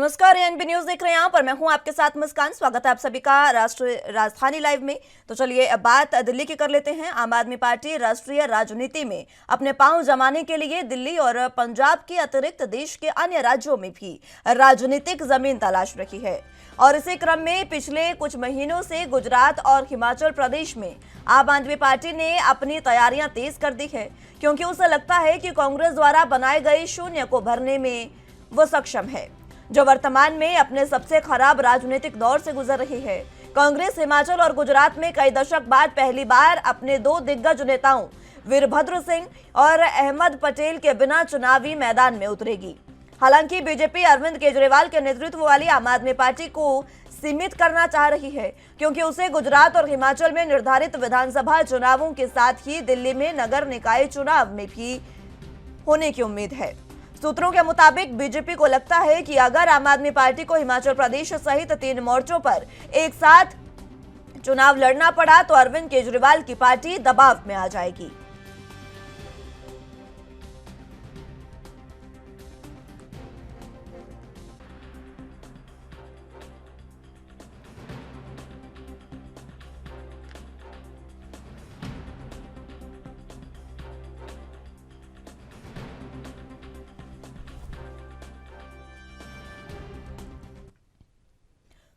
नमस्कार, ANB news देख रहे हैं आप और मैं हूं आपके साथ मुस्कान। स्वागत है आप सभी का राष्ट्रीय राजधानी लाइव में। तो चलिए अब बात दिल्ली की कर लेते हैं। आम आदमी पार्टी राष्ट्रीय राजनीति में अपने पांव जमाने के लिए दिल्ली और पंजाब के अतिरिक्त देश के अन्य राज्यों में भी राजनीतिक जमीन तलाश रही है और इसी क्रम में पिछले कुछ महीनों से गुजरात और हिमाचल प्रदेश में आम आदमी पार्टी ने अपनी तैयारियां तेज कर दी है, क्योंकि उसे लगता है कि कांग्रेस द्वारा बनाए गए शून्य को भरने में वो सक्षम है, जो वर्तमान में अपने सबसे खराब राजनीतिक दौर से गुजर रही है। कांग्रेस हिमाचल और गुजरात में कई दशक बाद पहली बार अपने दो दिग्गज नेताओं वीरभद्र सिंह और अहमद पटेल के बिना चुनावी मैदान में उतरेगी। हालांकि बीजेपी अरविंद केजरीवाल के नेतृत्व वाली आम आदमी पार्टी को सीमित करना चाह रही है, क्योंकि उसे गुजरात और हिमाचल में निर्धारित विधानसभा चुनावों के साथ ही दिल्ली में नगर निकाय चुनाव में भी होने की उम्मीद है। सूत्रों के मुताबिक बीजेपी को लगता है कि अगर आम आदमी पार्टी को हिमाचल प्रदेश सहित 3 मोर्चों पर एक साथ चुनाव लड़ना पड़ा तो अरविंद केजरीवाल की पार्टी दबाव में आ जाएगी।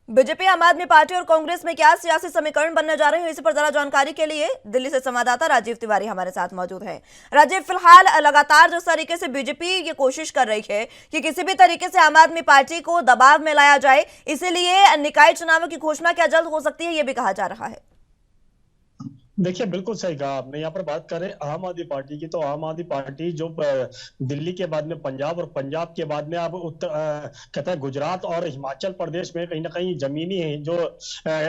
बीजेपी, आम आदमी पार्टी और कांग्रेस में क्या सियासी समीकरण बनने जा रहे हैं, इसी पर जरा जानकारी के लिए दिल्ली से संवाददाता राजीव तिवारी हमारे साथ मौजूद हैं। राजीव, फिलहाल लगातार जिस तरीके से बीजेपी ये कोशिश कर रही है कि किसी भी तरीके से आम आदमी पार्टी को दबाव में लाया जाए, इसीलिए निकाय चुनावों की घोषणा क्या जल्द हो सकती है, ये भी कहा जा रहा है। देखिए, बिल्कुल सही कहा आपने। यहाँ पर बात करें आम आदमी पार्टी की, तो आम आदमी पार्टी जो दिल्ली के बाद में पंजाब और पंजाब के बाद में अब कहते हैं गुजरात और हिमाचल प्रदेश में कहीं ना कहीं जमीनी जो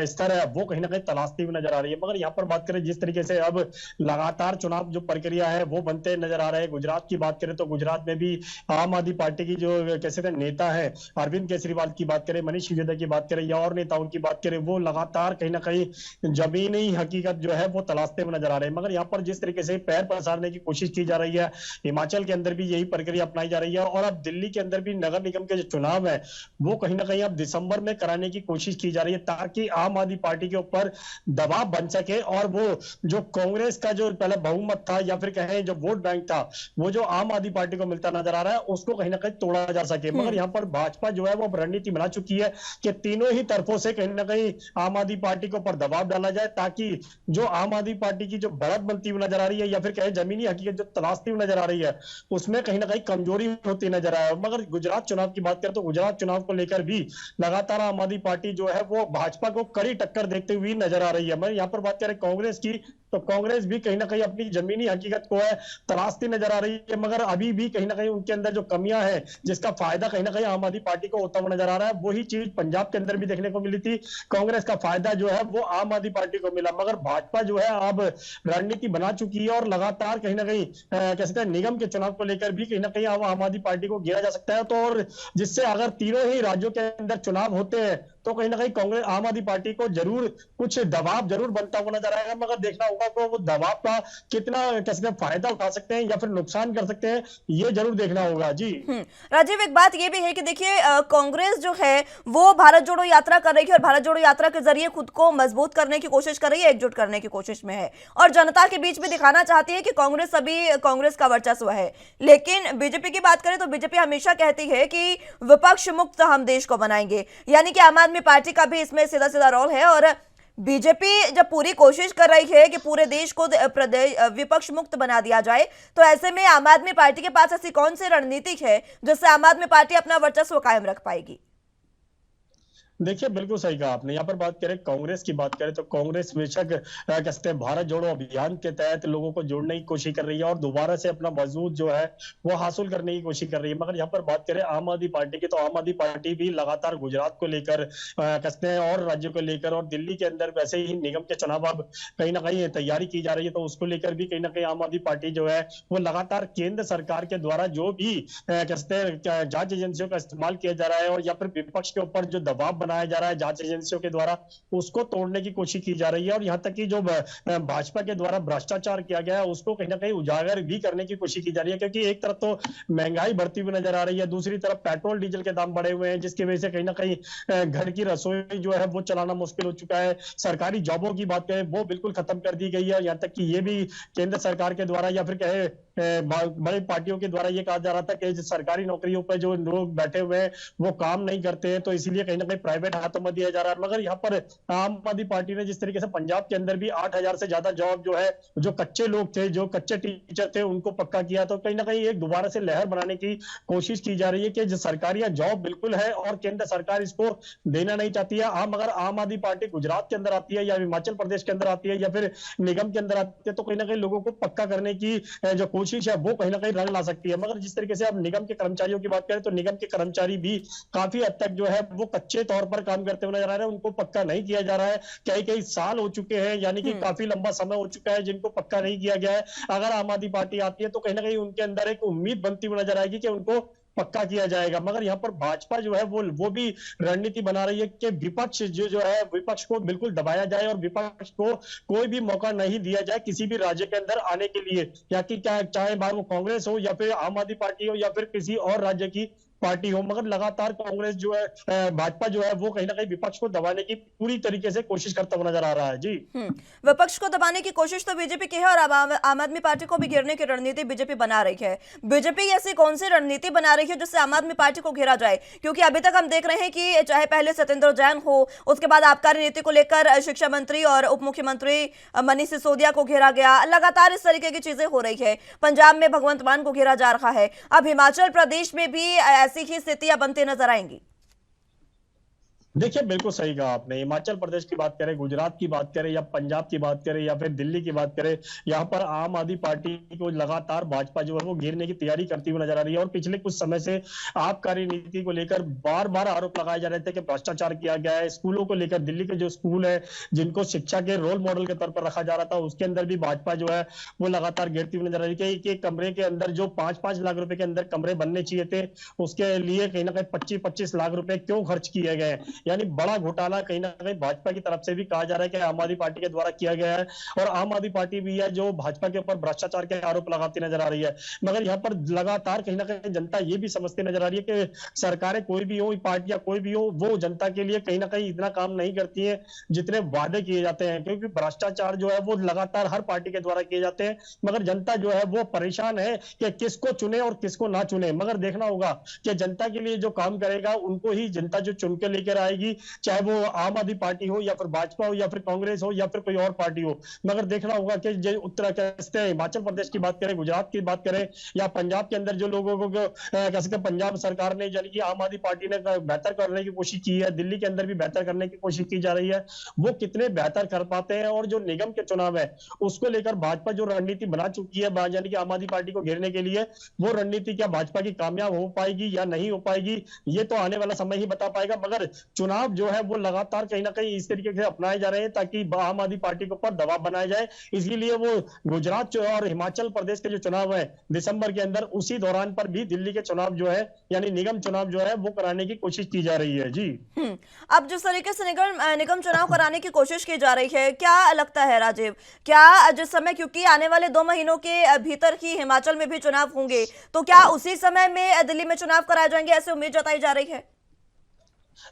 स्तर है वो कहीं ना कहीं तलाशती हुई नजर आ रही है। मगर यहाँ पर बात करें जिस तरीके से अब लगातार चुनाव जो प्रक्रिया है वो बनते नजर आ रहे हैं। गुजरात की बात करें तो गुजरात में भी आम आदमी पार्टी की जो कैसे नेता है अरविंद केजरीवाल की बात करें, मनीष सिसोदिया की बात करें या और नेताओं की बात करें, वो लगातार कहीं ना कहीं जमीनी हकीकत जो है वो तलाशते हुए नजर आ रहे हैं। मगर यहाँ पर जिस तरीके से पैर पसारने की कोशिश की जा रही है, हिमाचल के अंदर भी यही प्रक्रिया अपनाई जा रही है और अब दिल्ली के अंदर भी नगर निगम के जो चुनाव है वो कहीं ना कहीं अब दिसंबर में कराने की कोशिश की जा रही है, ताकि आम आदमी पार्टी के ऊपर दबाव बन सके और वो जो कांग्रेस का जो पहले बहुमत था या फिर कहें जो वोट बैंक था वो जो आम आदमी पार्टी को मिलता नजर आ रहा है उसको कहीं ना कहीं तोड़ा जा सके। मगर यहाँ पर भाजपा जो है वो रणनीति बना चुकी है कि तीनों ही तरफों से कहीं ना कहीं आम आदमी पार्टी के ऊपर दबाव डाला जाए, ताकि जो आम आदमी पार्टी की जो बढ़त बनती हुई नजर आ रही है या फिर कहे जमीनी हकीकत जो तलाशती हुई नजर आ रही है उसमें कहीं ना कहीं कमजोरी होती नजर आया। मगर गुजरात चुनाव की बात करें तो गुजरात चुनाव को लेकर भी लगातार आम आदमी पार्टी जो है वो भाजपा को कड़ी टक्कर देखते हुए नजर आ रही है। मैं यहाँ पर बात करें कांग्रेस की, तो कांग्रेस भी कहीं ना कहीं अपनी जमीनी हकीकत को है तलाशती नजर आ रही है, मगर अभी भी कहीं ना कहीं उनके अंदर जो कमियां हैं जिसका फायदा कहीं ना कहीं आम आदमी पार्टी को होता हुआ नजर आ रहा है, वही चीज पंजाब के अंदर भी देखने को मिली थी। कांग्रेस का फायदा जो है वो आम आदमी पार्टी को मिला, मगर भाजपा जो है अब रणनीति बना चुकी है और लगातार कहीं ना कहीं कहते हैं निगम के चुनाव को लेकर भी कहीं ना कहीं आम आदमी पार्टी को घेरा जा सकता है। तो और जिससे अगर तीनों ही राज्यों के अंदर चुनाव होते हैं तो कहीं ना कहीं कांग्रेस आम आदमी पार्टी को जरूर कुछ दबाव जरूर बनता हुआ नजर आएगा, मगर देखना होगा कि वो दबाव का कितना कैसे फायदा उठा सकते हैं या फिर नुकसान कर सकते हैं, ये जरूर देखना होगा। जी राजीव, एक बात ये भी है कि देखिए कांग्रेस जो है वो भारत जोड़ो यात्रा कर रही है और भारत जोड़ो यात्रा के जरिए खुद को मजबूत करने की कोशिश कर रही है, एकजुट करने की कोशिश में है और जनता के बीच में दिखाना चाहती है कि कांग्रेस का वर्चस्व है। लेकिन बीजेपी की बात करें तो बीजेपी हमेशा कहती है कि विपक्ष मुक्त हम देश को बनाएंगे, यानी कि आम आदमी पार्टी का भी इसमें सीधा सीधा रोल है और बीजेपी जब पूरी कोशिश कर रही है कि पूरे देश को विपक्ष मुक्त बना दिया जाए, तो ऐसे में आम आदमी पार्टी के पास ऐसी कौन सी रणनीति है जिससे आम आदमी पार्टी अपना वर्चस्व कायम रख पाएगी? देखिए, बिल्कुल सही कहा आपने। यहाँ पर बात करें कांग्रेस की बात करें तो कांग्रेस बेशक कहते हैं भारत जोड़ो अभियान के तहत लोगों को जोड़ने की कोशिश कर रही है और दोबारा से अपना वजूद जो है वो हासिल करने की कोशिश कर रही है। मगर यहाँ पर बात करें आम आदमी पार्टी की, तो आम आदमी पार्टी भी लगातार गुजरात को लेकर कहते हैं और राज्यों को लेकर और दिल्ली के अंदर वैसे ही निगम के चुनाव अब कहीं ना कहीं तैयारी की जा रही है, तो उसको लेकर भी कहीं ना कहीं आम आदमी पार्टी जो है वो लगातार केंद्र सरकार के द्वारा जो भी कहते हैं जांच एजेंसियों का इस्तेमाल किया जा रहा है और या फिर विपक्ष के ऊपर जो दबाव बनाया जा रहा है जांच एजेंसियों के द्वारा, उसको तोड़ने की कोशिश की जा रही है। और यहाँ तक कि जो भाजपा के द्वारा भ्रष्टाचार किया गया है उसको कहीं ना कहीं उजागर भी करने की कोशिश की जा रही है, क्योंकि एक तरफ तो महंगाई बढ़ती हुई नजर आ रही है, दूसरी तरफ पेट्रोल डीजल के दाम बढ़े हुए हैं, जिसकी वजह से कहीं ना कहीं घर की रसोई जो है वो चलाना मुश्किल हो चुका है। सरकारी जॉबों की बात करें वो बिल्कुल खत्म कर दी गई है। यहाँ तक कि ये भी केंद्र सरकार के द्वारा या फिर कहे बड़ी पार्टियों के द्वारा ये कहा जा रहा था कि सरकारी नौकरियों पर जो लोग बैठे हुए हैं वो काम नहीं करते हैं, तो इसीलिए कहीं ना कहीं प्राइवेट हाथों में दिया जा रहा है। मगर यहाँ पर आम आदमी पार्टी ने जिस तरीके से पंजाब के अंदर भी 8,000 से ज्यादा जॉब जो है, जो कच्चे लोग थे, जो कच्चे टीचर थे, उनको पक्का किया, तो कहीं ना कहीं एक दोबारा से लहर बनाने की कोशिश की जा रही है कि जो सरकारी जॉब बिल्कुल है और केंद्र सरकार इसको देना नहीं चाहती है। अगर आम आदमी पार्टी गुजरात के अंदर आती है या हिमाचल प्रदेश के अंदर आती है या फिर निगम के अंदर आती है, तो कहीं ना कहीं लोगों को पक्का करने की जो कोशिश है वो कहीं ना कहीं रंग ला सकती है। मगर जिस तरीके से अब निगम के कर्मचारियों की बात करें तो निगम के कर्मचारी भी काफी हद तक जो है वो कच्चे तौर पर काम करते हुए नजर आ रहे हैं, उनको पक्का नहीं किया जा रहा है। कई कई साल हो चुके हैं, यानी कि काफी लंबा समय हो चुका है जिनको पक्का नहीं किया गया है। अगर आम आदमी पार्टी आती है तो कहीं ना कहीं उनके अंदर एक उम्मीद बनती हुई नजर आएगी कि उनको पक्का किया जाएगा। मगर यहाँ पर भाजपा जो है वो भी रणनीति बना रही है कि विपक्ष जो है, विपक्ष को बिल्कुल दबाया जाए और विपक्ष को कोई भी मौका नहीं दिया जाए किसी भी राज्य के अंदर आने के लिए, या कि क्या चाहे वो कांग्रेस हो या फिर आम आदमी पार्टी हो या फिर किसी और राज्य की पार्टी हो। मगर लगातार कांग्रेस जो है, भाजपा जो है वो कहीं ना कहीं विपक्ष को दबाने की पूरी तरीके से कोशिश करता हुआ नजर आ रहा है। जी, विपक्ष को दबाने की कोशिश तो बीजेपी की है और अब आम आदमी पार्टी को भी घेरने की रणनीति बीजेपी बना रही है। बीजेपी ऐसी कौन सी रणनीति बना रही है जिससे आम आदमी पार्टी को घेरा जाए? क्योंकि अभी तक हम देख रहे हैं कि चाहे पहले सत्येंद्र जैन हो, उसके बाद आबकारी नीति को लेकर शिक्षा मंत्री और उप मुख्यमंत्री मनीष सिसोदिया को घेरा गया, लगातार इस तरीके की चीजें हो रही है। पंजाब में भगवंत मान को घेरा जा रहा है, अब हिमाचल प्रदेश में भी ऐसी ही स्थितियां बनती नजर आएंगी। देखिए बिल्कुल सही कहा आपने। हिमाचल प्रदेश की बात करें, गुजरात की बात करें या पंजाब की बात करें या फिर दिल्ली की बात करें, यहाँ पर आम आदमी पार्टी को लगातार भाजपा जो है वो घेरने की तैयारी करती हुई नजर आ रही है। और पिछले कुछ समय से आबकारी नीति को लेकर बार बार आरोप लगाए जा रहे थे कि भ्रष्टाचार किया गया है। स्कूलों को लेकर दिल्ली के जो स्कूल है जिनको शिक्षा के रोल मॉडल के तौर पर रखा जा रहा था, उसके अंदर भी भाजपा जो है वो लगातार घेरती हुई नजर आ रही है कि एक कमरे के अंदर जो 5-5 लाख रुपए के अंदर कमरे बनने चाहिए थे, उसके लिए कहीं ना कहीं 25-25 लाख रुपए क्यों खर्च किए गए। यानी बड़ा घोटाला कहीं ना कहीं भाजपा की तरफ से भी कहा जा रहा है कि आम आदमी पार्टी के द्वारा किया गया है, और आम आदमी पार्टी भी है जो भाजपा के ऊपर भ्रष्टाचार के आरोप लगाती नजर आ रही है। मगर यहाँ पर लगातार कहीं ना कहीं जनता ये भी समझती नजर आ रही है कि सरकारें कोई भी हो, पार्टियां कोई भी हो, वो जनता के लिए कहीं ना कहीं इतना काम नहीं करती है जितने वादे किए जाते हैं, क्योंकि भ्रष्टाचार जो है वो लगातार हर पार्टी के द्वारा किए जाते हैं। मगर जनता जो है वो परेशान है कि किसको चुने और किसको ना चुने। मगर देखना होगा कि जनता के लिए जो काम करेगा उनको ही जनता जो चुन के लेकर आएगी, चाहे वो आम आदमी पार्टी हो या फिर भाजपा हो या फिर कांग्रेस हो या फिर कोई और पार्टी हो। मगर देखना होगा कि जो उत्तराखंड, हिमाचल प्रदेश की बात करें, गुजरात की बात करें या पंजाब के अंदर जो लोगों को कह सकते हैं पंजाब सरकार ने यानी कि आम आदमी पार्टी ने बेहतर करने की कोशिश की है, दिल्ली के अंदर भी बेहतर करने की कोशिश की जा रही है, वो कितने बेहतर कर पाते हैं। और जो निगम के चुनाव है उसको लेकर भाजपा जो रणनीति बना चुकी है यानी कि आम आदमी पार्टी को घेरने के लिए, वो रणनीति क्या भाजपा की कामयाब हो पाएगी या नहीं हो पाएगी, ये तो आने वाला समय ही बता पाएगा। मगर चुनाव जो है वो लगातार कहीं ना कहीं इस तरीके से अपनाए जा रहे हैं ताकि आम आदमी पार्टी के ऊपर दबाव बनाया जाए। इसीलिए वो गुजरात और हिमाचल प्रदेश के जो चुनाव है दिसंबर के अंदर, उसी दौरान पर भी दिल्ली के चुनाव जो है यानी निगम चुनाव जो है वो कराने की कोशिश की जा रही है। जी, अब जिस तरीके से निगम चुनाव कराने की कोशिश की जा रही है, क्या लगता है राजीव, क्या जिस समय, क्योंकि आने वाले 2 महीनों के भीतर ही हिमाचल में भी चुनाव होंगे, तो क्या उसी समय में दिल्ली में चुनाव कराए जाएंगे, ऐसी उम्मीद जताई जा रही है?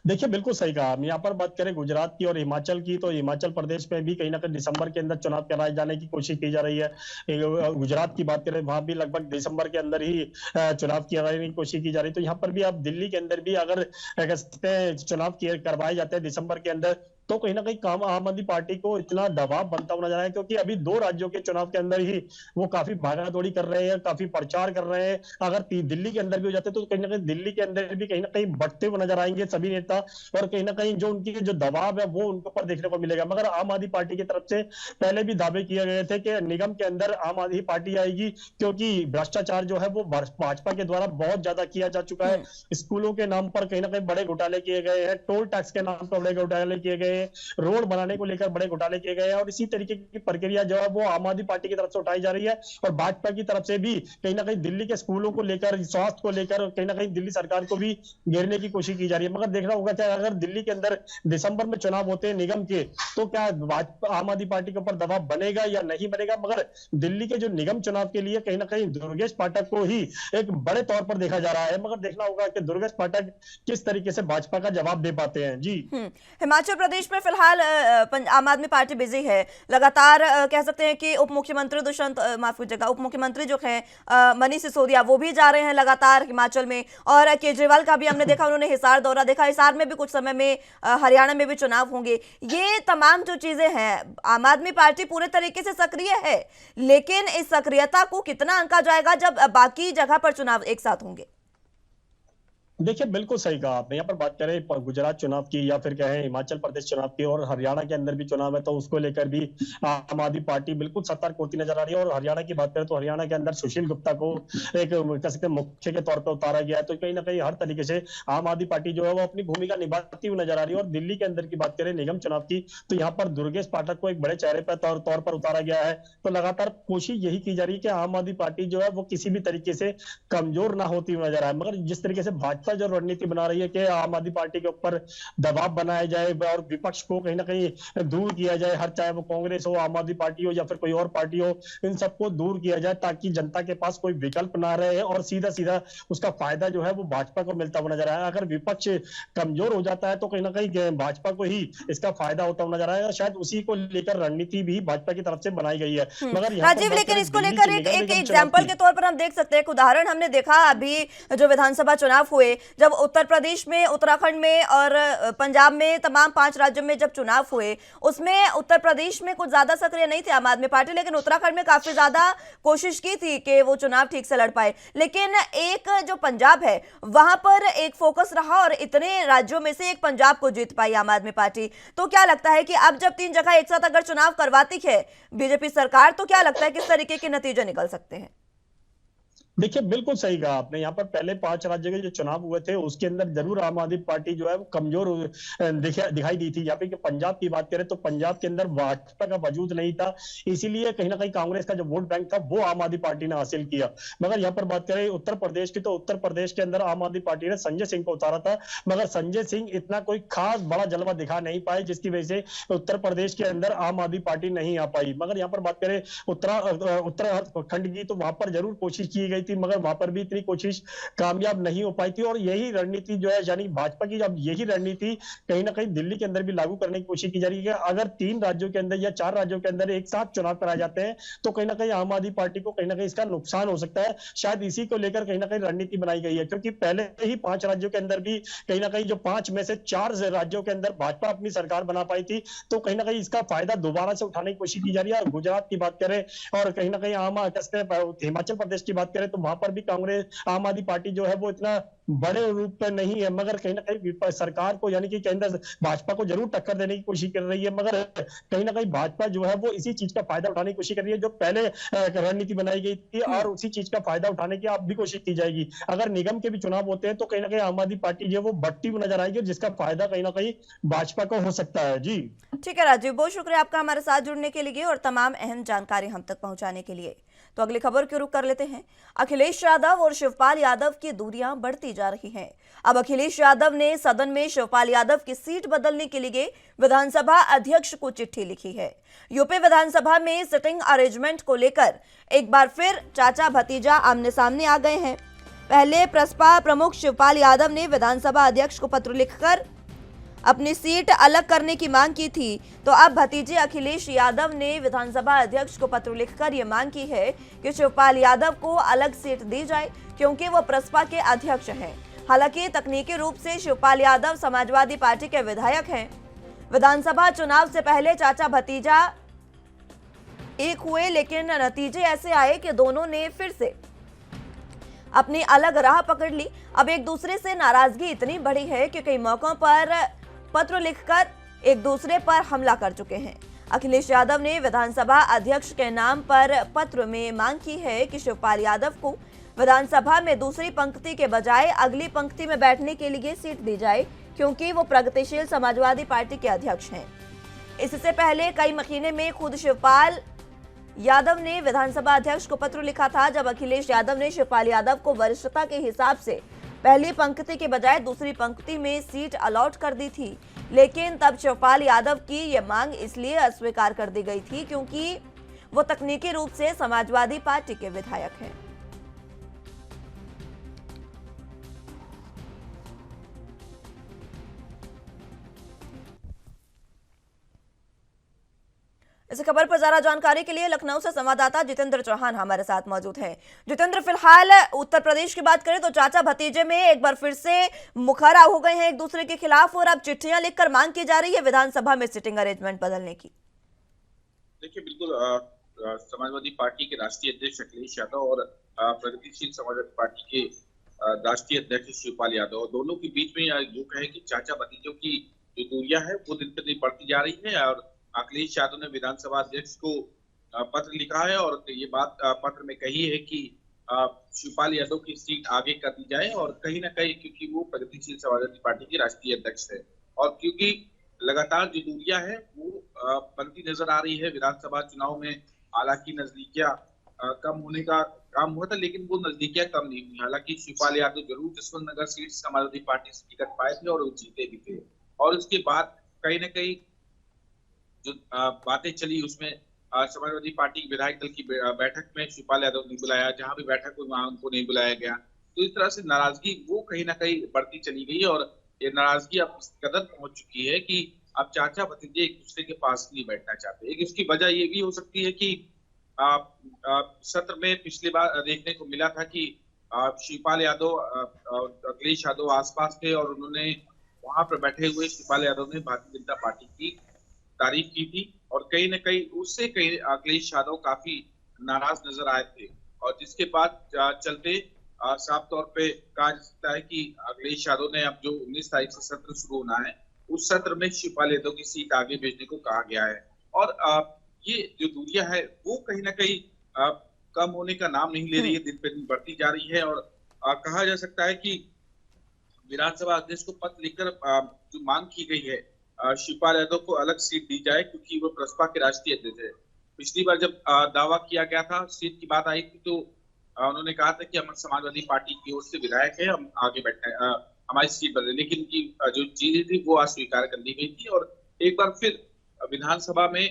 देखिए बिल्कुल सही कहा। हम यहाँ पर बात करें गुजरात की और हिमाचल की, तो हिमाचल प्रदेश में भी कहीं ना कहीं दिसंबर के अंदर चुनाव कराए जाने की कोशिश की जा रही है। गुजरात की बात करें, वहां भी लगभग दिसंबर के अंदर ही चुनाव कराने की कोशिश की जा रही है। तो यहाँ पर भी अब दिल्ली के अंदर भी अगर कह सकते हैं चुनाव करवाए जाते हैं दिसंबर के अंदर, तो कहीं ना कहीं काम आम आदमी पार्टी को इतना दबाव बनता हुआ नजर आया, क्योंकि अभी 2 राज्यों के चुनाव के अंदर ही वो काफी भागा दौड़ी कर रहे हैं, काफी प्रचार कर रहे हैं। अगर दिल्ली के अंदर भी हो जाते तो कहीं ना कहीं दिल्ली के अंदर भी कहीं ना कहीं बढ़ते हुए नजर आएंगे सभी नेता, और कहीं ना कहीं जो उनकी जो दबाव है वो उनके ऊपर देखने को मिलेगा। मगर आम आदमी पार्टी की तरफ से पहले भी दावे किए गए थे कि निगम के अंदर आम आदमी पार्टी आएगी, क्योंकि भ्रष्टाचार जो है वो भाजपा के द्वारा बहुत ज्यादा किया जा चुका है। स्कूलों के नाम पर कहीं ना कहीं बड़े घोटाले किए गए हैं, टोल टैक्स के नाम पर बड़े घोटाले किए गए, गए, रोड बनाने को लेकर बड़े घोटाले किए गए हैं और इसी तरीके की प्रक्रिया जो है वो आम आदमी पार्टी की तरफ से उठाई जा रही है और भाजपा की तरफ से भी कहीं ना कहीं दिल्ली के स्कूलों को लेकर, स्वास्थ्य को लेकर कहीं ना कहीं दिल्ली सरकार को भी घेरने की कोशिश की जा रही है। मगर देखना होगा क्या अगर दिल्ली के अंदर दिसंबर में चुनाव होते हैं निगम के, तो क्या आम आदमी पार्टी के ऊपर दबाव बनेगा या नहीं बनेगा। मगर दिल्ली के जो निगम चुनाव के लिए कहीं ना कहीं दुर्गेश पाठक को ही एक बड़े तौर पर देखा जा रहा है। मगर देखना होगा कि दुर्गेश पाठक किस तरीके से भाजपा का जवाब दे पाते हैं। जी, हिमाचल प्रदेश में फिलहाल आम आदमी पार्टी बिजी है लगातार। कह सकते हैं कि उप मुख्यमंत्री माफ कीजिएगा, उप मुख्यमंत्री जो है मनीष सिसोदिया, वो भी जा रहे हैं लगातार हिमाचल में। और केजरीवाल का भी हमने देखा, उन्होंने हिसार दौरा देखा। हिसार में भी कुछ समय में हरियाणा में भी चुनाव होंगे। ये तमाम जो चीजें हैं, आम आदमी पार्टी पूरे तरीके से सक्रिय है, लेकिन इस सक्रियता को कितना आंका जाएगा जब बाकी जगह पर चुनाव एक साथ होंगे। देखिए बिल्कुल सही कहा आपने। यहाँ पर बात करें गुजरात चुनाव की या फिर कहें हिमाचल प्रदेश चुनाव की और हरियाणा के अंदर भी चुनाव है, तो उसको लेकर भी आम आदमी पार्टी बिल्कुल सतर्क होती नजर आ रही है। और हरियाणा की बात करें तो हरियाणा के अंदर सुशील गुप्ता को एक कह सकते हैं मुख्य के तौर पर उतारा गया है। तो कहीं ना कहीं हर तरीके से आम आदमी पार्टी जो है वो अपनी भूमिका निभाती हुई नजर आ रही है। और दिल्ली के अंदर की बात करें निगम चुनाव की, तो यहाँ पर दुर्गेश पाठक को एक बड़े चेहरे पर तौर पर उतारा गया है। तो लगातार कोशिश यही की जा रही है कि आम आदमी पार्टी जो है वो किसी भी तरीके से कमजोर ना होती हुई नजर आए। मगर जिस तरीके से भाजपा जो रणनीति बना रही है कि आम आदमी पार्टी के ऊपर दबाव बनाया जाए और विपक्ष को कहीं ना कहीं दूर किया जाए, हर चाहे वो कांग्रेस हो, आम आदमी पार्टी हो या फिर कोई और पार्टी हो, इन सबको दूर किया जाए ताकि जनता के पास कोई विकल्प ना रहे और सीधा सीधा उसका फायदा जो है वो भाजपा को मिलता हुआ नजर आया। अगर विपक्ष कमजोर हो जाता है तो कहीं ना कहीं भाजपा को ही इसका फायदा होता हुआ नजर आएगा। शायद उसी को लेकर रणनीति भी भाजपा की तरफ से बनाई गई है। मगर राजीव, लेकिन इसको लेकर एक एग्जाम्पल के तौर पर हम देख सकते हैं, एक उदाहरण हमने देखा अभी जो विधानसभा चुनाव हुए, जब उत्तर प्रदेश में, उत्तराखंड में और पंजाब में, तमाम 5 राज्यों में जब चुनाव हुए, उसमें उत्तर प्रदेश में कुछ ज्यादा सक्रिय नहीं थी आम आदमी पार्टी, लेकिन उत्तराखंड में काफी ज्यादा कोशिश की थी कि वो चुनाव ठीक से लड़ पाए। लेकिन एक जो पंजाब है वहां पर एक फोकस रहा और इतने राज्यों में से एक पंजाब को जीत पाई आम आदमी पार्टी। तो क्या लगता है कि अब जब 3 जगह एक साथ अगर चुनाव करवाती है बीजेपी सरकार, तो क्या लगता है किस तरीके के नतीजे निकल सकते हैं? देखिए बिल्कुल सही कहा आपने। यहाँ पर पहले 5 राज्यों के जो चुनाव हुए थे उसके अंदर जरूर आम आदमी पार्टी जो है वो कमजोर दिखाई दी थी। यहाँ पे पंजाब की बात करें तो पंजाब के अंदर भाजपा का वजूद नहीं था, इसीलिए कहीं ना कहीं कांग्रेस का जो वोट बैंक था वो आम आदमी पार्टी ने हासिल किया। मगर यहाँ पर बात करें उत्तर प्रदेश की, तो उत्तर प्रदेश के अंदर आम आदमी पार्टी ने संजय सिंह को उतारा था, मगर संजय सिंह इतना कोई खास बड़ा जलवा दिखा नहीं पाए, जिसकी वजह से उत्तर प्रदेश के अंदर आम आदमी पार्टी नहीं आ पाई। मगर यहाँ पर बात करें उत्तराखंड की, तो वहां पर जरूर कोशिश की गई थी, मगर वहां पर भी इतनी कोशिश कामयाब नहीं हो पाई थी। और यही रणनीति जो है, यानी भाजपा की अब यही रणनीति कहीं ना कहीं दिल्ली के अंदर भी लागू करने की कोशिश की जा रही है। अगर 3 राज्यों के अंदर या 4 राज्यों के अंदर एक साथ चुनाव कराए जाते हैं तो कहीं ना कहीं आम आदमी पार्टी को कहीं ना कहीं इसका नुकसान हो सकता है। शायद इसी को लेकर कहीं ना कहीं रणनीति बनाई गई है, क्योंकि पहले ही 5 राज्यों के अंदर भी कहीं ना कहीं जो 5 में से 4 राज्यों के अंदर भाजपा अपनी सरकार बना पाई थी, तो कहीं ना कहीं इसका फायदा दोबारा से उठाने की कोशिश की जा रही है। गुजरात की बात करें और कहीं ना कहीं हिमाचल प्रदेश की बात करें तो वहां पर भी कांग्रेस आम आदमी पार्टी जो है वो इतना बड़े रूप पे नहीं है, मगर कहीं ना कहीं सरकार को यानी कि केंद्र भाजपा को जरूर टक्कर देने की कोशिश कर रही है। मगर कहीं ना कहीं भाजपा जो है वो इसी चीज का फायदा उठाने की कोशिश कर रही है जो पहले रणनीति बनाई गई थी, और उसी चीज का फायदा उठाने की अब भी कोशिश की जाएगी। अगर निगम के भी चुनाव होते हैं तो कहीं ना कहीं आम आदमी पार्टी जो है वो बढ़ती हुई नजर आएगी, जिसका फायदा कहीं ना कहीं भाजपा को हो सकता है। जी ठीक है राजीव, बहुत शुक्रिया आपका हमारे साथ जुड़ने के लिए और तमाम अहम जानकारी हम तक पहुंचाने के लिए। तो अगली खबर की रुख कर लेते हैं। अखिलेश यादव और शिवपाल यादव की दूरियां बढ़ती जा रही हैं। अब अखिलेश यादव ने सदन में शिवपाल यादव की सीट बदलने के लिए विधानसभा अध्यक्ष को चिट्ठी लिखी है। यूपी विधानसभा में सिटिंग अरेंजमेंट को लेकर एक बार फिर चाचा भतीजा आमने सामने आ गए हैं। पहले प्रसपा प्रमुख शिवपाल यादव ने विधानसभा अध्यक्ष को पत्र लिखकर अपनी सीट अलग करने की मांग की थी, तो अब भतीजे अखिलेश यादव ने विधानसभा अध्यक्ष को पत्र लिखकर यह मांग की है कि शिवपाल यादव को अलग सीट दी जाए, क्योंकि वो प्रसपा के अध्यक्ष हैं। हालांकि तकनीकी रूप से शिवपाल यादव समाजवादी पार्टी के विधायक हैं। विधानसभा चुनाव से पहले चाचा भतीजा एक हुए, लेकिन नतीजे ऐसे आए कि दोनों ने फिर से अपनी अलग राह पकड़ ली। अब एक दूसरे से नाराजगी इतनी बढ़ी है कि कई मौकों पर पत्र लिखकर एक दूसरे पर हमला कर चुके हैं। अखिलेश यादव ने विधानसभा अध्यक्ष के नाम पर पत्र में मांग की है कि शिवपाल यादव को विधानसभा में दूसरी पंक्ति के बजाय अगली पंक्ति में बैठने के लिए सीट दी जाए। क्योंकि वो प्रगतिशील समाजवादी पार्टी के अध्यक्ष हैं। इससे पहले कई महीने में खुद शिवपाल यादव ने विधानसभा अध्यक्ष को पत्र लिखा था, जब अखिलेश यादव ने शिवपाल यादव को वरिष्ठता के हिसाब से पहली पंक्ति के बजाय दूसरी पंक्ति में सीट अलॉट कर दी थी। लेकिन तब शिवपाल यादव की यह मांग इसलिए अस्वीकार कर दी गई थी क्योंकि वो तकनीकी रूप से समाजवादी पार्टी के विधायक हैं। इस खबर पर ज्यादा जानकारी के लिए लखनऊ से संवाददाता जितेंद्र चौहान हमारे साथ मौजूद हैं। जितेंद्र, फिलहाल उत्तर प्रदेश की बात करें तो चाचा भतीजे में एक बार फिर से मुखरा हो गए हैं एक दूसरे के खिलाफ और अब चिट्ठियां लिखकर मांग की जा रही है विधानसभा में सिटिंग अरेंजमेंट बदलने की। देखिए, बिल्कुल समाजवादी पार्टी के राष्ट्रीय अध्यक्ष अखिलेश यादव और प्रगतिशील समाजवादी पार्टी के राष्ट्रीय अध्यक्ष शिवपाल यादव, दोनों के बीच में जो कहे कि चाचा भतीजों की जो दूरियां है वो दिन प्रतिदिन बढ़ती जा रही है। और अखिलेश यादव ने विधानसभा अध्यक्ष को पत्र लिखा है और ये बात पत्र में कही है कि शिवपाल यादव की सीट आगे कर दी जाए, और कहीं ना कहीं क्योंकि वो प्रगतिशील समाजवादी पार्टी के राष्ट्रीय अध्यक्ष है और क्योंकि लगातार जो दूरियां है वो बनती नजर आ रही है। विधानसभा चुनाव में हालांकि नजदीकियां कम होने का काम हुआ था, लेकिन वो नजदीकियां कम नहीं हुई। हालांकि शिवपाल यादव जरूर जसवंत नगर सीट समाजवादी पार्टी से टिकट पाए थे और वो जीते भी थे, और उसके बाद कहीं ना कहीं जो बातें चली उसमें समाजवादी पार्टी विधायक दल की बैठक में शिवपाल यादव नहीं बुलाया, जहां भी बैठक हुई वहां उनको नहीं बुलाया गया। तो इस तरह से नाराजगी वो कहीं ना कहीं बढ़ती चली गई और ये नाराजगी अब इस कदर पहुंच चुकी है कि अब चाचा भतीजे एक दूसरे के पास नहीं बैठना चाहते। एक इसकी वजह ये भी हो सकती है कि सत्र में पिछली बार देखने को मिला था कि शिवपाल यादव अखिलेश यादव आसपास थे और उन्होंने वहां पर बैठे हुए शिवपाल यादव ने भारतीय जनता पार्टी की तारीफ की थी और कहीं न कहीं उससे कहीं अखिलेश यादव काफी नाराज नजर आए थे, और जिसके बाद चलते साफ तौर पे कहा जा सकता है कि अखिलेश यादव ने अब जो 19 तारीख से सत्र शुरू होना है उस सत्र में शिवपाल यादव की सीट आगे भेजने को कहा गया है। और ये जो दूरियां है वो कहीं ना कहीं कम होने का नाम नहीं ले रही है, दिन पे दिन बढ़ती जा रही है। और कहा जा सकता है कि विधानसभा अध्यक्ष को पत्र लिखकर जो मांग की गई है शिवपाल यादव को अलग सीट दी जाए, क्योंकि वो प्रसपा के राष्ट्रीय अध्यक्ष है। पिछली बार जब दावा किया गया था, सीट की बात आई थी, तो उन्होंने कहा था कि हम समाजवादी पार्टी की ओर से विधायक है, हम आगे बैठे हमारी सीट बदले, लेकिन उनकी जो चीजें थी वो अस्वीकार कर दी गई थी। और एक बार फिर विधानसभा में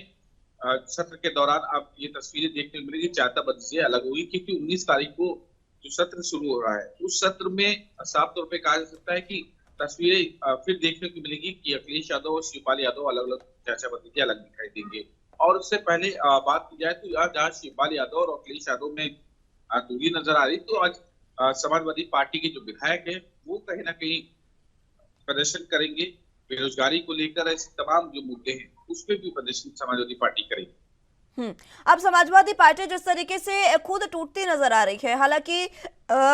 सत्र के दौरान अब ये तस्वीरें देखने को मिलेगी, चाचा भतीजे अलग हुई, क्योंकि 19 तारीख को जो सत्र शुरू हो रहा है उस सत्र में साफ तौर पे कहा जा सकता है कि तस्वीरें फिर देखने को मिलेगी कि अखिलेश यादव और शिवपाल यादव अलग अलग चाचा भतीजे अलग दिखाई देंगे। और उससे पहले बात की जाए तो जहाँ शिवपाल यादव और अखिलेश यादव में दूरी नजर आ रही, तो आज समाजवादी पार्टी के जो विधायक है वो कहीं ना कहीं प्रदर्शन करेंगे बेरोजगारी को लेकर। ऐसे तमाम जो मुद्दे हैं उस पर भी प्रदर्शन समाजवादी पार्टी करेगी। अब समाजवादी पार्टी जिस तरीके से खुद टूटती नजर आ रही है, हालांकि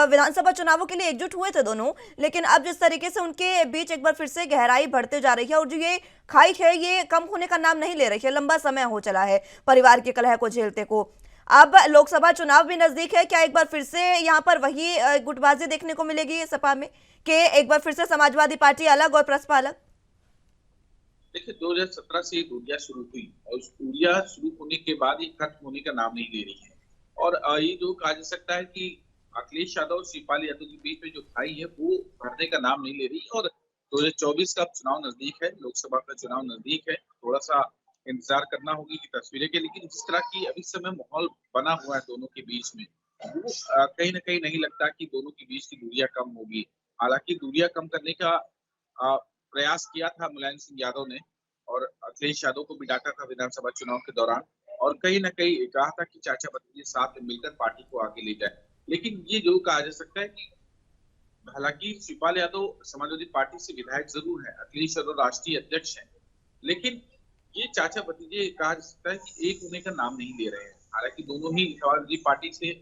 विधानसभा चुनावों के लिए एकजुट हुए थे दोनों, लेकिन अब जिस तरीके से उनके बीच एक बार फिर से गहराई बढ़ते जा रही है और जो ये खाई है ये कम होने का नाम नहीं ले रही है। लंबा समय हो चला है परिवार के कलह को झेलते को, अब लोकसभा चुनाव भी नजदीक है। क्या एक बार फिर से यहाँ पर वही गुटबाजी देखने को मिलेगी सपा में कि एक बार फिर से समाजवादी पार्टी अलग और प्रसपा अलग? देखिए, 2017 से दूरियां शुरू हुई और उस दूरियां शुरू होने के बाद ये खत्म होने का नाम नहीं ले रही है। और ये जो कहा जा सकता है कि अखिलेश यादव और शिवपाल यादव के बीच में जो खाई है वो भरने का नाम नहीं ले रही। और 2024 का चुनाव नजदीक है, लोकसभा का चुनाव नजदीक है, थोड़ा सा इंतजार करना होगी कि तस्वीरें के, लेकिन जिस तरह की अभी समय माहौल बना हुआ है दोनों के बीच में, वो कहीं ना कहीं नहीं लगता कि दोनों के बीच की दूरियां कम होगी। हालांकि दूरियां कम करने का प्रयास किया था मुलायम सिंह यादव ने और अखिलेश यादव को भी डांटा था विधानसभा चुनाव के दौरान, और कहीं ना कहीं कहा था कि चाचा भतीजे साथ में मिलकर पार्टी को आगे ले जाए। लेकिन ये जो कहा जा सकता है कि हालांकि शिवपाल यादव समाजवादी पार्टी से विधायक जरूर है, अखिलेश यादव राष्ट्रीय अध्यक्ष है, लेकिन ये चाचा भतीजे कहा जा सकता है कि एक होने का नाम नहीं ले रहे हैं। हालांकि दोनों ही समाजवादी पार्टी से,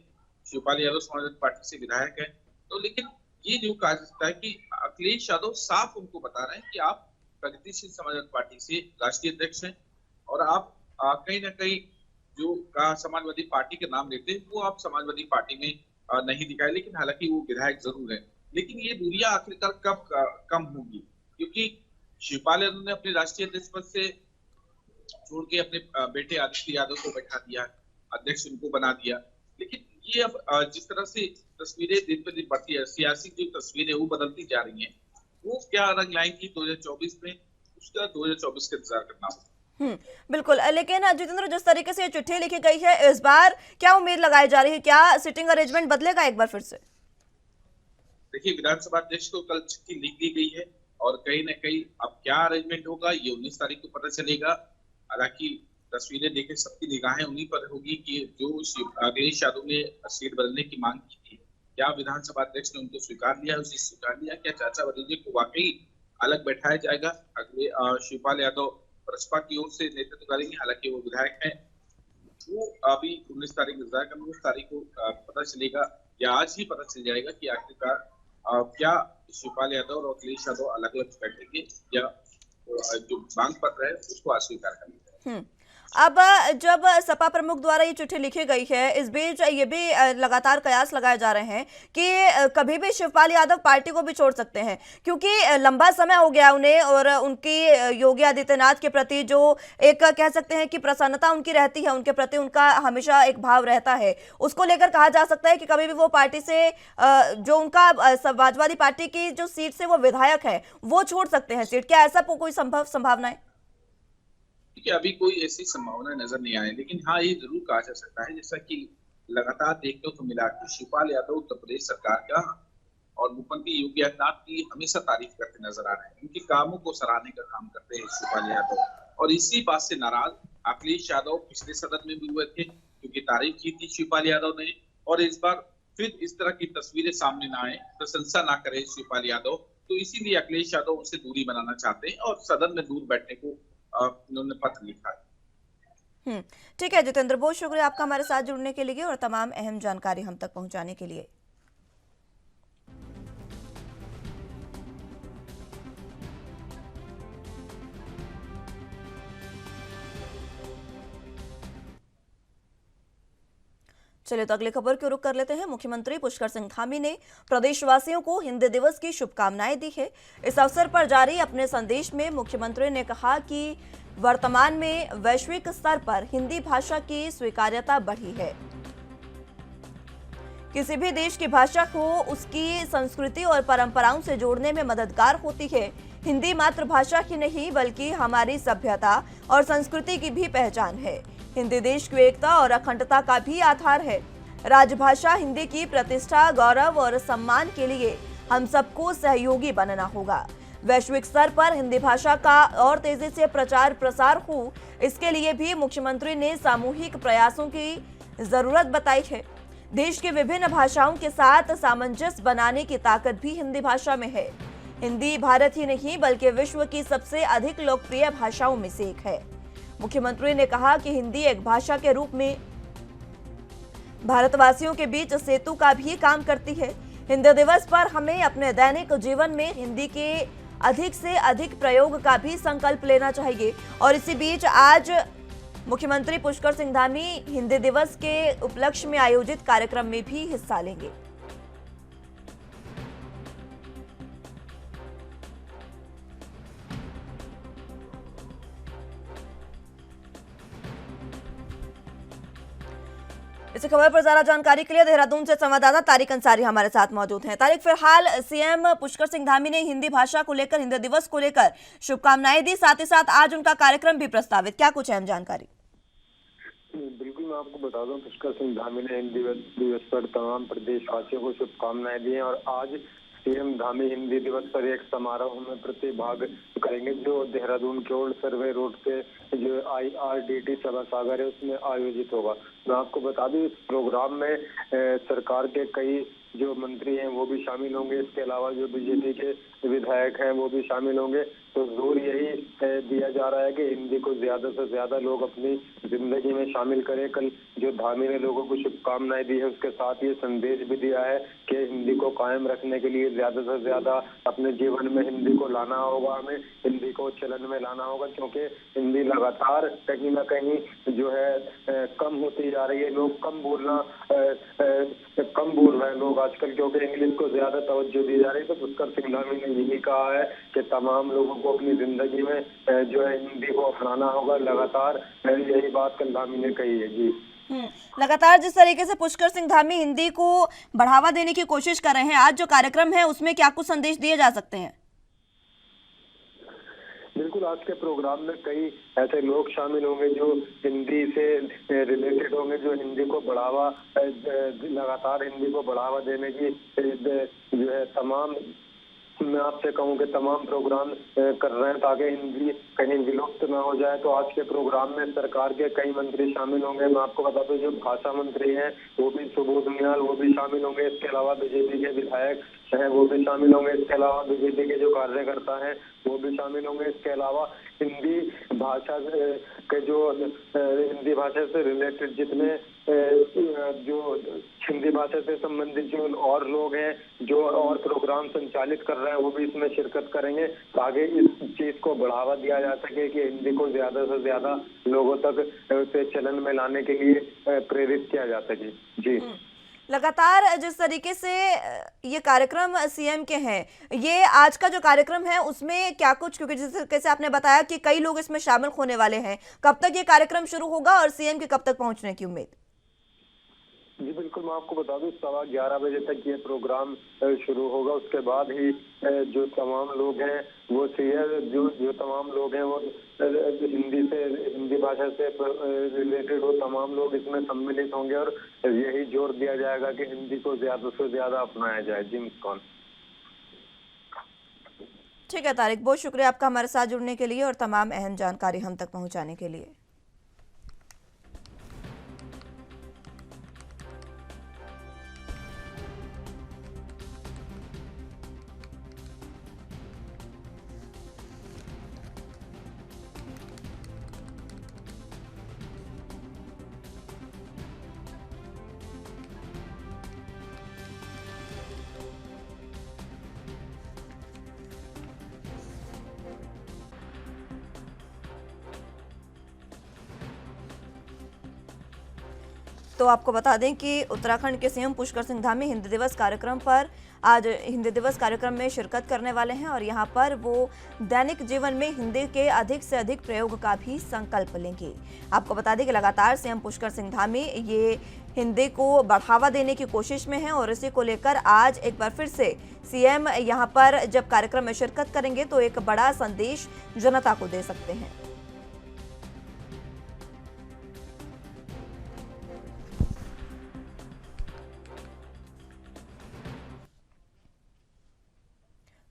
शिवपाल यादव समाजवादी पार्टी से विधायक है, तो लेकिन ये जो कहा जा सकता है कि अखिलेश यादव साफ उनको बता रहे हैं कि आप प्रगतिशील समाजवादी पार्टी से राष्ट्रीय अध्यक्ष हैं और आप कहीं ना कहीं जो समाजवादी पार्टी के नाम लेते हैं वो आप समाजवादी पार्टी में नहीं दिखाए, लेकिन हालांकि वो विधायक जरूर है। लेकिन ये दूरियां आखिरकार कब कम होगी, क्योंकि शिवपाल यादव ने अपने राष्ट्रीय अध्यक्ष पद से छोड़ के अपने बेटे आदित्य यादव को बैठा दिया, अध्यक्ष उनको बना दिया। लेकिन ये अब जिस तरह से तस्वीरें दिन पे दिन बढ़ती है, सियासी जो तस्वीरें वो बदलती जा रही हैं, वो क्या रंग लाएंगी 2024 में, उसका 2024 का इंतजार करना होगा। बिल्कुल। लेकिन जितेंद्र, जिस तरीके से ये चिट्ठी लिखी गई है, इस बार क्या उम्मीद लगाई जा रही है? क्या सिटिंग अरेंजमेंट बदलेगा एक बार फिर से? देखिए, विधानसभा अध्यक्ष को कल चिट्ठी लिख दी गई है और कहीं ना कहीं अब क्या अरेंजमेंट होगा ये 19 तारीख को पता चलेगा। हालांकि तस्वीरें देखे सबकी निगाहें उन्हीं पर होगी कि जो अखिलेश यादव ने सीट बदलने की मांग की थी, क्या विधानसभा अध्यक्ष ने उनको स्वीकार लिया, उसे स्वीकार लिया? क्या चाचा भतीजे को वाकई अलग बैठाया जाएगा? अगले शिवपाल यादव बसपा की ओर से नेतृत्व करेंगे, हालांकि वो विधायक हैं। वो अभी 19 तारीख इंतजार करना, 19 तारीख को पता चलेगा या आज ही पता चल जाएगा कि आखिरकार क्या शिवपाल यादव और अखिलेश यादव अलग अलग बैठेंगे या जो मांग पत्र है उसको अस्वीकार करेंगे। अब जब सपा प्रमुख द्वारा ये चिट्ठी लिखी गई है, इस बीच ये भी लगातार कयास लगाए जा रहे हैं कि कभी भी शिवपाल यादव पार्टी को भी छोड़ सकते हैं, क्योंकि लंबा समय हो गया उन्हें और उनकी योगी आदित्यनाथ के प्रति जो एक कह सकते हैं कि प्रसन्नता उनकी रहती है, उनके प्रति उनका हमेशा एक भाव रहता है, उसको लेकर कहा जा सकता है कि कभी भी वो पार्टी से जो उनका समाजवादी पार्टी की जो सीट से वो विधायक है वो छोड़ सकते हैं सीट। क्या ऐसा कोई संभावना है? देखिए, अभी कोई ऐसी संभावना नजर नहीं आई, लेकिन हाँ ये जरूर कहा जा सकता है, जैसा कि लगातार देखने को मिला कि शिवपाल यादव उत्तर प्रदेश सरकार का और मुख्यमंत्री योगी आदित्यनाथ की हमेशा तारीफ करते नजर आ रहे हैं। उनके कामों को सराहने का काम करते हैं शिवपाल यादव, और इसी बात से नाराज अखिलेश यादव पिछले सदन में भी हुए थे क्योंकि तारीफ की थी शिवपाल यादव ने, और इस बार फिर इस तरह की तस्वीरें सामने ना आए, प्रशंसा ना करे शिवपाल यादव, तो इसीलिए अखिलेश यादव उनसे दूरी बनाना चाहते हैं और सदन में दूर बैठने को उन्होंने पत्र लिखा है। ठीक है जितेंद्र, बहुत शुक्रिया आपका हमारे साथ जुड़ने के लिए और तमाम अहम जानकारी हम तक पहुंचाने के लिए। चलिए तो अगली खबर की रुख कर लेते हैं। मुख्यमंत्री पुष्कर सिंह धामी ने प्रदेशवासियों को हिंदी दिवस की शुभकामनाएं दी है। इस अवसर पर जारी अपने संदेश में मुख्यमंत्री ने कहा कि वर्तमान में वैश्विक स्तर पर हिंदी भाषा की स्वीकार्यता बढ़ी है। किसी भी देश की भाषा को उसकी संस्कृति और परंपराओं से जोड़ने में मददगार होती है। हिंदी मातृभाषा ही नहीं बल्कि हमारी सभ्यता और संस्कृति की भी पहचान है। हिंदी देश की एकता और अखंडता का भी आधार है। राजभाषा हिंदी की प्रतिष्ठा, गौरव और सम्मान के लिए हम सबको सहयोगी बनना होगा। वैश्विक स्तर पर हिंदी भाषा का और तेजी से प्रचार प्रसार हो, इसके लिए भी मुख्यमंत्री ने सामूहिक प्रयासों की जरूरत बताई है। देश की विभिन्न भाषाओं के साथ सामंजस्य बनाने की ताकत भी हिंदी भाषा में है। हिंदी भारत ही नहीं बल्कि विश्व की सबसे अधिक लोकप्रिय भाषाओं में से एक है। मुख्यमंत्री ने कहा कि हिंदी एक भाषा के रूप में भारतवासियों के बीच सेतु का भी काम करती है। हिंदी दिवस पर हमें अपने दैनिक जीवन में हिंदी के अधिक से अधिक प्रयोग का भी संकल्प लेना चाहिए। और इसी बीच आज मुख्यमंत्री पुष्कर सिंह धामी हिंदी दिवस के उपलक्ष्य में आयोजित कार्यक्रम में भी हिस्सा लेंगे। इस खबर पर ज्यादा जानकारी के लिए देहरादून से संवाददाता तारिक अंसारी हमारे साथ मौजूद हैं। तारिक, फिलहाल सीएम पुष्कर सिंह धामी ने हिंदी भाषा को लेकर, हिंदी दिवस को लेकर शुभकामनाएं दी, साथ ही साथ आज उनका कार्यक्रम भी प्रस्तावित, क्या कुछ अहम जानकारी? बिल्कुल, मैं आपको बता दूं, पुष्कर सिंह धामी ने हिंदी दिवस पर तमाम प्रदेशवासियों को शुभकामनाएं दी हैं और आज सीएम धामी हिंदी दिवस पर एक समारोह में प्रतिभाग करेंगे जो देहरादून के ओल्ड सर्वे रोड पे जो IRDT सभा सागर है उसमें आयोजित होगा। मैं आपको बता दूं, इस प्रोग्राम में सरकार के कई जो मंत्री हैं वो भी शामिल होंगे। इसके अलावा जो बीजेपी के विधायक हैं वो भी शामिल होंगे। तो जोर यही दिया जा रहा है कि हिंदी को ज्यादा से ज्यादा लोग अपनी जिंदगी में शामिल करें। कल जो धामी ने लोगों को शुभकामनाएं दी है, उसके साथ ये संदेश भी दिया है कि हिंदी को कायम रखने के लिए ज्यादा से ज्यादा अपने जीवन में हिंदी को लाना होगा, हमें हिंदी को चलन में लाना होगा, क्योंकि हिंदी लगातार कहीं ना कहीं जो है कम होती जा रही है। लोग कम बोल रहे हैं लोग आजकल, क्योंकि इंग्लिश को ज्यादा तवज्जो दी जा रही है। तो पुष्कर सिंह धामी ने यही कहा है कि तमाम लोगों को अपनी जिंदगी में जो है हिंदी को अपनाना होगा लगातार। यही बात कल धामी ने कही है। जी लगातार जिस तरीके से पुष्कर सिंह धामी हिंदी को बढ़ावा देने की कोशिश कर रहे हैं, आज जो कार्यक्रम है उसमें क्या कुछ संदेश दिए जा सकते हैं? बिल्कुल, आज के प्रोग्राम में कई ऐसे लोग शामिल होंगे जो हिंदी से रिलेटेड होंगे, जो हिंदी को बढ़ावा लगातार हिंदी को बढ़ावा देने की जो है तमाम, मैं आपसे कहूँ कि तमाम प्रोग्राम कर रहे हैं ताकि हिंदी कहीं विलुप्त ना हो जाए। तो आज के प्रोग्राम में सरकार के कई मंत्री शामिल होंगे। मैं आपको बता दूं, जो भाषा मंत्री हैं वो भी सुबोध उनियाल वो भी शामिल होंगे। इसके अलावा बीजेपी के विधायक हैं वो भी शामिल होंगे। इसके अलावा बीजेपी के जो कार्यकर्ता हैं वो भी शामिल होंगे। इसके अलावा हिंदी भाषा के जो हिंदी भाषा से रिलेटेड जितने जो हिंदी भाषा से संबंधित जो और लोग हैं, जो और प्रोग्राम संचालित कर रहे हैं, वो भी इसमें शिरकत करेंगे ताकि इस चीज को बढ़ावा दिया जा सके कि हिंदी को ज्यादा से ज्यादा लोगों तक उसे चलन में लाने के लिए प्रेरित किया जा सके। जी लगातार जिस तरीके से ये कार्यक्रम सीएम के हैं, ये आज का जो कार्यक्रम है उसमें क्या कुछ, क्योंकि जिस तरीके से आपने बताया कि कई लोग इसमें शामिल होने वाले हैं, कब तक ये कार्यक्रम शुरू होगा और सीएम के कब तक पहुंचने की उम्मीद? जी बिल्कुल, मैं आपको बता दूं 11:15 बजे तक ये प्रोग्राम शुरू होगा। उसके बाद ही जो तमाम लोग हैं वो जो तमाम लोग हैं वो हिंदी भाषा से रिलेटेड वो तमाम लोग इसमें सम्मिलित होंगे और यही जोर दिया जाएगा कि हिंदी को ज्यादा से ज्यादा अपनाया जाए। जी मुस्कान। ठीक है तारिक, बहुत शुक्रिया आपका हमारे साथ जुड़ने के लिए और तमाम अहम जानकारी हम तक पहुंचाने के लिए। तो आपको बता दें कि उत्तराखंड के सीएम पुष्कर सिंह धामी हिंदी दिवस कार्यक्रम पर आज हिंदी दिवस कार्यक्रम में शिरकत करने वाले हैं और यहां पर वो दैनिक जीवन में हिंदी के अधिक से अधिक प्रयोग का भी संकल्प लेंगे। आपको बता दें कि लगातार सीएम पुष्कर सिंह धामी ये हिंदी को बढ़ावा देने की कोशिश में हैं और इसी को लेकर आज एक बार फिर से सीएम यहां पर जब कार्यक्रम में शिरकत करेंगे तो एक बड़ा संदेश जनता को दे सकते हैं।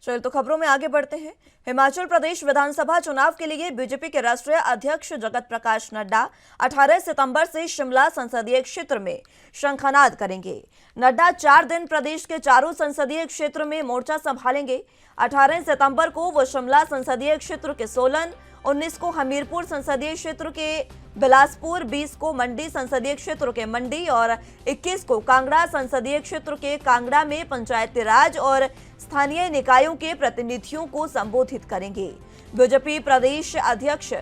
चलिए तो खबरों में आगे बढ़ते हैं। हिमाचल प्रदेश विधानसभा चुनाव के लिए बीजेपी के राष्ट्रीय अध्यक्ष जगत प्रकाश नड्डा 18 सितंबर से शिमला संसदीय क्षेत्र में शंखनाद करेंगे। नड्डा 4 दिन प्रदेश के चारों संसदीय क्षेत्र में मोर्चा संभालेंगे। 18 सितंबर को वो शिमला संसदीय क्षेत्र के सोलन, 19 को हमीरपुर संसदीय क्षेत्र के बिलासपुर, 20 को मंडी संसदीय क्षेत्र के मंडी और 21 को कांगड़ा संसदीय क्षेत्र के कांगड़ा में पंचायती राज और स्थानीय निकायों के प्रतिनिधियों को संबोधित करेंगे। बीजेपी प्रदेश अध्यक्ष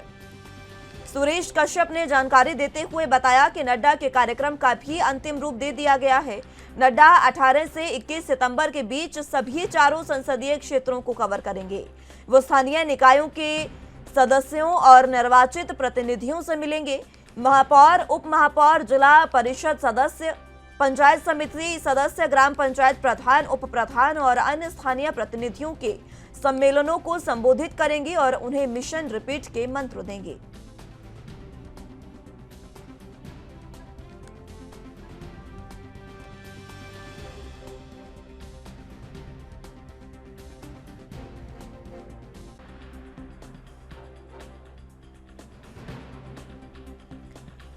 सुरेश कश्यप ने जानकारी देते हुए बताया कि नड्डा के कार्यक्रम का भी अंतिम रूप दे दिया गया है। नड्डा 18 से 21 सितंबर के बीच सभी चारों संसदीय क्षेत्रों को कवर करेंगे। वो स्थानीय निकायों के सदस्यों और निर्वाचित प्रतिनिधियों से मिलेंगे। महापौर, उप महापौर, जिला परिषद सदस्य, पंचायत समिति सदस्य, ग्राम पंचायत प्रधान, उप प्रधान और अन्य स्थानीय प्रतिनिधियों के सम्मेलनों को संबोधित करेंगे और उन्हें मिशन रिपीट के मंत्र देंगे।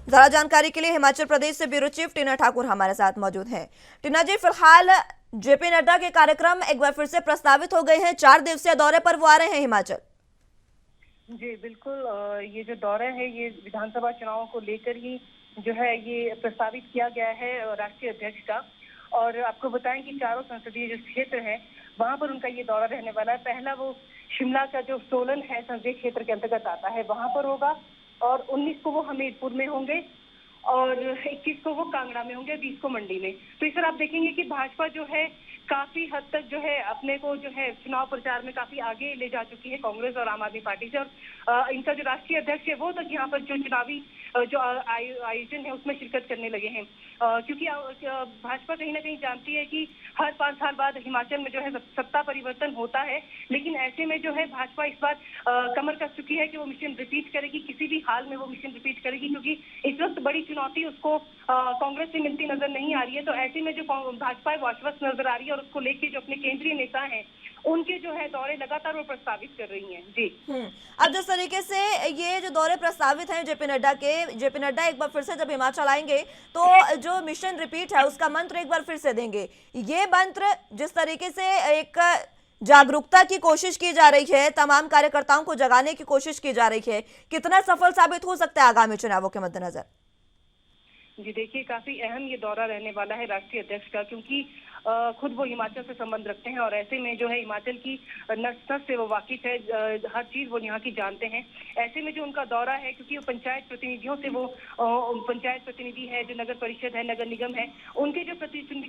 ज्यादा जानकारी के लिए हिमाचल प्रदेश से ब्यूरो चीफ टीना ठाकुर हमारे साथ मौजूद हैं। टीना जी, फिलहाल जेपी नड्डा के कार्यक्रम एक बार फिर से प्रस्तावित हो गए हैं, 4 दिवसीय दौरे पर वो आ रहे हैं हिमाचल। जी बिल्कुल, ये जो दौरा है ये विधानसभा चुनाव को लेकर ही जो है ये प्रस्तावित किया गया है राष्ट्रीय अध्यक्ष का। और आपको बताएं कि चारों संसदीय जो क्षेत्र है वहां पर उनका ये दौरा रहने वाला है। पहला वो शिमला का जो सोलन है संसदीय क्षेत्र के अंतर्गत आता है वहां पर होगा, और 19 को वो हमीरपुर में होंगे, और 21 को वो कांगड़ा में होंगे, 20 को मंडी में। तो इस तरह आप देखेंगे कि भाजपा जो है काफी हद तक जो है अपने को जो है चुनाव प्रचार में काफी आगे ले जा चुकी है कांग्रेस और आम आदमी पार्टी से। और इनका जो राष्ट्रीय अध्यक्ष है वो तक यहाँ पर जो चुनावी जो आयोजन है उसमें शिरकत करने लगे हैं, क्योंकि भाजपा कहीं ना कहीं जानती है कि हर 5 साल बाद हिमाचल में जो है सत्ता परिवर्तन होता है, लेकिन ऐसे में जो है भाजपा इस बार कमर कस चुकी है कि वो मिशन रिपीट करेगी, किसी भी हाल में वो मिशन रिपीट करेगी, क्योंकि इस वक्त बड़ी चुनौती उसको कांग्रेस से मिलती नजर नहीं आ रही है। तो ऐसे में जो भाजपा है वो आश्वस्त नजर आ रही है, और उसको लेके जो अपने केंद्रीय नेता हैं उनके जो है दौरे लगातार वो प्रस्तावित कर रही हैं। जी अब जिस तरीके से ये जो दौरे प्रस्तावित हैं जेपी नड्डा एक बार फिर से जब हिमाचल आएंगे तो जो मिशन रिपीट है उसका मंत्र एक बार फिर से देंगे। ये मंत्र जिस तरीके से एक जागरूकता की कोशिश की जा रही है, तमाम कार्यकर्ताओं को जगाने की कोशिश की जा रही है, कितना सफल साबित हो सकता है आगामी चुनावों के मद्देनजर? जी देखिए, काफी अहम ये दौरा रहने वाला है राष्ट्रीय अध्यक्ष का, क्योंकि खुद वो हिमाचल से संबंध रखते हैं, और ऐसे में जो है हिमाचल की नस नस से वो वाकिफ है, हर चीज वो यहाँ की जानते हैं। ऐसे में जो उनका दौरा है, क्योंकि वो पंचायत प्रतिनिधियों से वो पंचायत प्रतिनिधि है, जो नगर परिषद है, नगर निगम है, उनके जो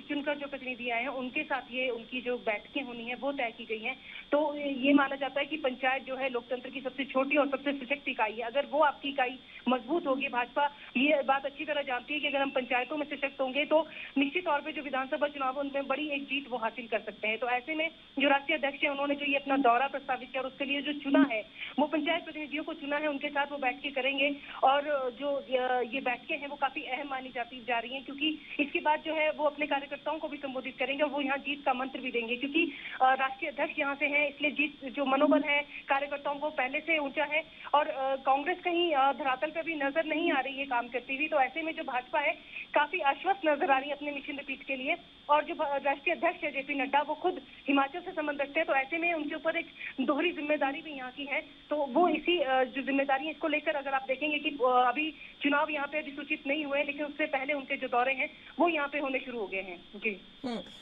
चुनकर जो प्रतिनिधि आए हैं उनके साथ ये उनकी जो बैठकें होनी है वो तय की गई हैं। तो ये माना जाता है कि पंचायत जो है लोकतंत्र की सबसे छोटी और सबसे सशक्त इकाई है। अगर वो आपकी इकाई मजबूत होगी, भाजपा ये बात अच्छी तरह जानती है कि अगर हम पंचायतों में सशक्त होंगे तो निश्चित तौर पे जो विधानसभा चुनाव उनमें बड़ी एक जीत वो हासिल कर सकते हैं। तो ऐसे में जो राष्ट्रीय अध्यक्ष है उन्होंने जो ये अपना दौरा प्रस्तावित किया और उसके लिए जो चुना है वो पंचायत प्रतिनिधियों को चुना है, उनके साथ वो बैठकें करेंगे। और जो ये बैठकें हैं वो काफी अहम मानी जा रही हैं, क्योंकि इसके बाद जो है वो अपने कार्यकर्ताओं को भी संबोधित करेंगे और वो यहाँ जीत का मंत्र भी देंगे, क्योंकि राष्ट्रीय अध्यक्ष यहाँ से हैं, इसलिए जीत जो मनोबल है कार्यकर्ताओं को पहले से ऊंचा है। और कांग्रेस कहीं धरातल पे भी नजर नहीं आ रही है काम करती हुई। तो ऐसे में जो भाजपा है काफी आश्वस्त नजर आ रही है अपने मिशन रिपीट के लिए। और जो राष्ट्रीय अध्यक्ष है जेपी नड्डा वो खुद हिमाचल से संबंध रखते हैं, तो ऐसे में उनके ऊपर एक दोहरी जिम्मेदारी भी यहाँ की है। तो वो इसी जो जिम्मेदारी है इसको लेकर अगर आप देखेंगे कि अभी चुनाव यहाँ पे अधिसूचित नहीं हुए, लेकिन उससे पहले उनके जो दौरे हैं वो यहाँ पे होने शुरू हो गए हैं। जी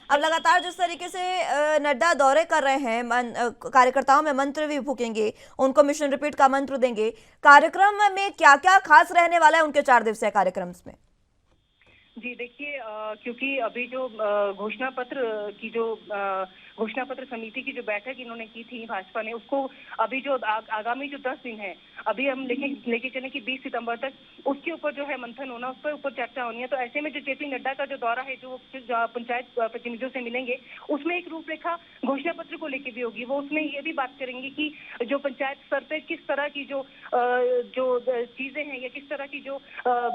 अब लगातार जिस तरीके से नड्डा दौरे कर रहे हैं, कार्यकर्ताओं में मंत्र भी फूकेंगे, उनको मिशन रिपीट का मंत्र देंगे, कार्यक्रम में क्या क्या खास रहने वाला है उनके 4 दिवसीय कार्यक्रम में? जी देखिए, क्योंकि अभी जो घोषणा पत्र समिति की जो बैठक इन्होंने की थी भाजपा ने, उसको अभी जो आगामी जो 10 दिन है अभी हम लेके चले कि 20 सितंबर तक उसके ऊपर जो है मंथन होना, उस पर ऊपर चर्चा होनी है। तो ऐसे में जो जेपी नड्डा का जो दौरा है, जो पंचायत प्रतिनिधियों से मिलेंगे, उसमें एक रूपरेखा घोषणा पत्र को लेके भी होगी। वो उसमें ये भी बात करेंगे कि जो पंचायत स्तर पे किस तरह की जो चीजें हैं या किस तरह की जो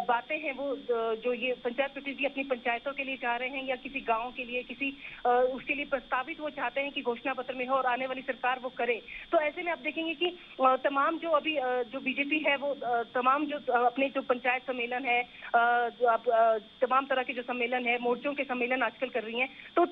बातें हैं वो जो ये पंचायत प्रतिनिधि अपनी पंचायतों के लिए चाह रहे हैं या किसी गांव के लिए किसी उसके लिए प्रस्तावित वो चाहते हैं कि घोषणा पत्र में हो और आने वाली सरकार वो करे। तो ऐसे में आप देखेंगे कि तमाम जो अभी जो बीजेपी है वो तमाम जो अपने जो पंचायत सम्मेलन है, तमाम तरह के जो सम्मेलन है, मोर्चों के सम्मेलन आजकल कर रही हैं। तो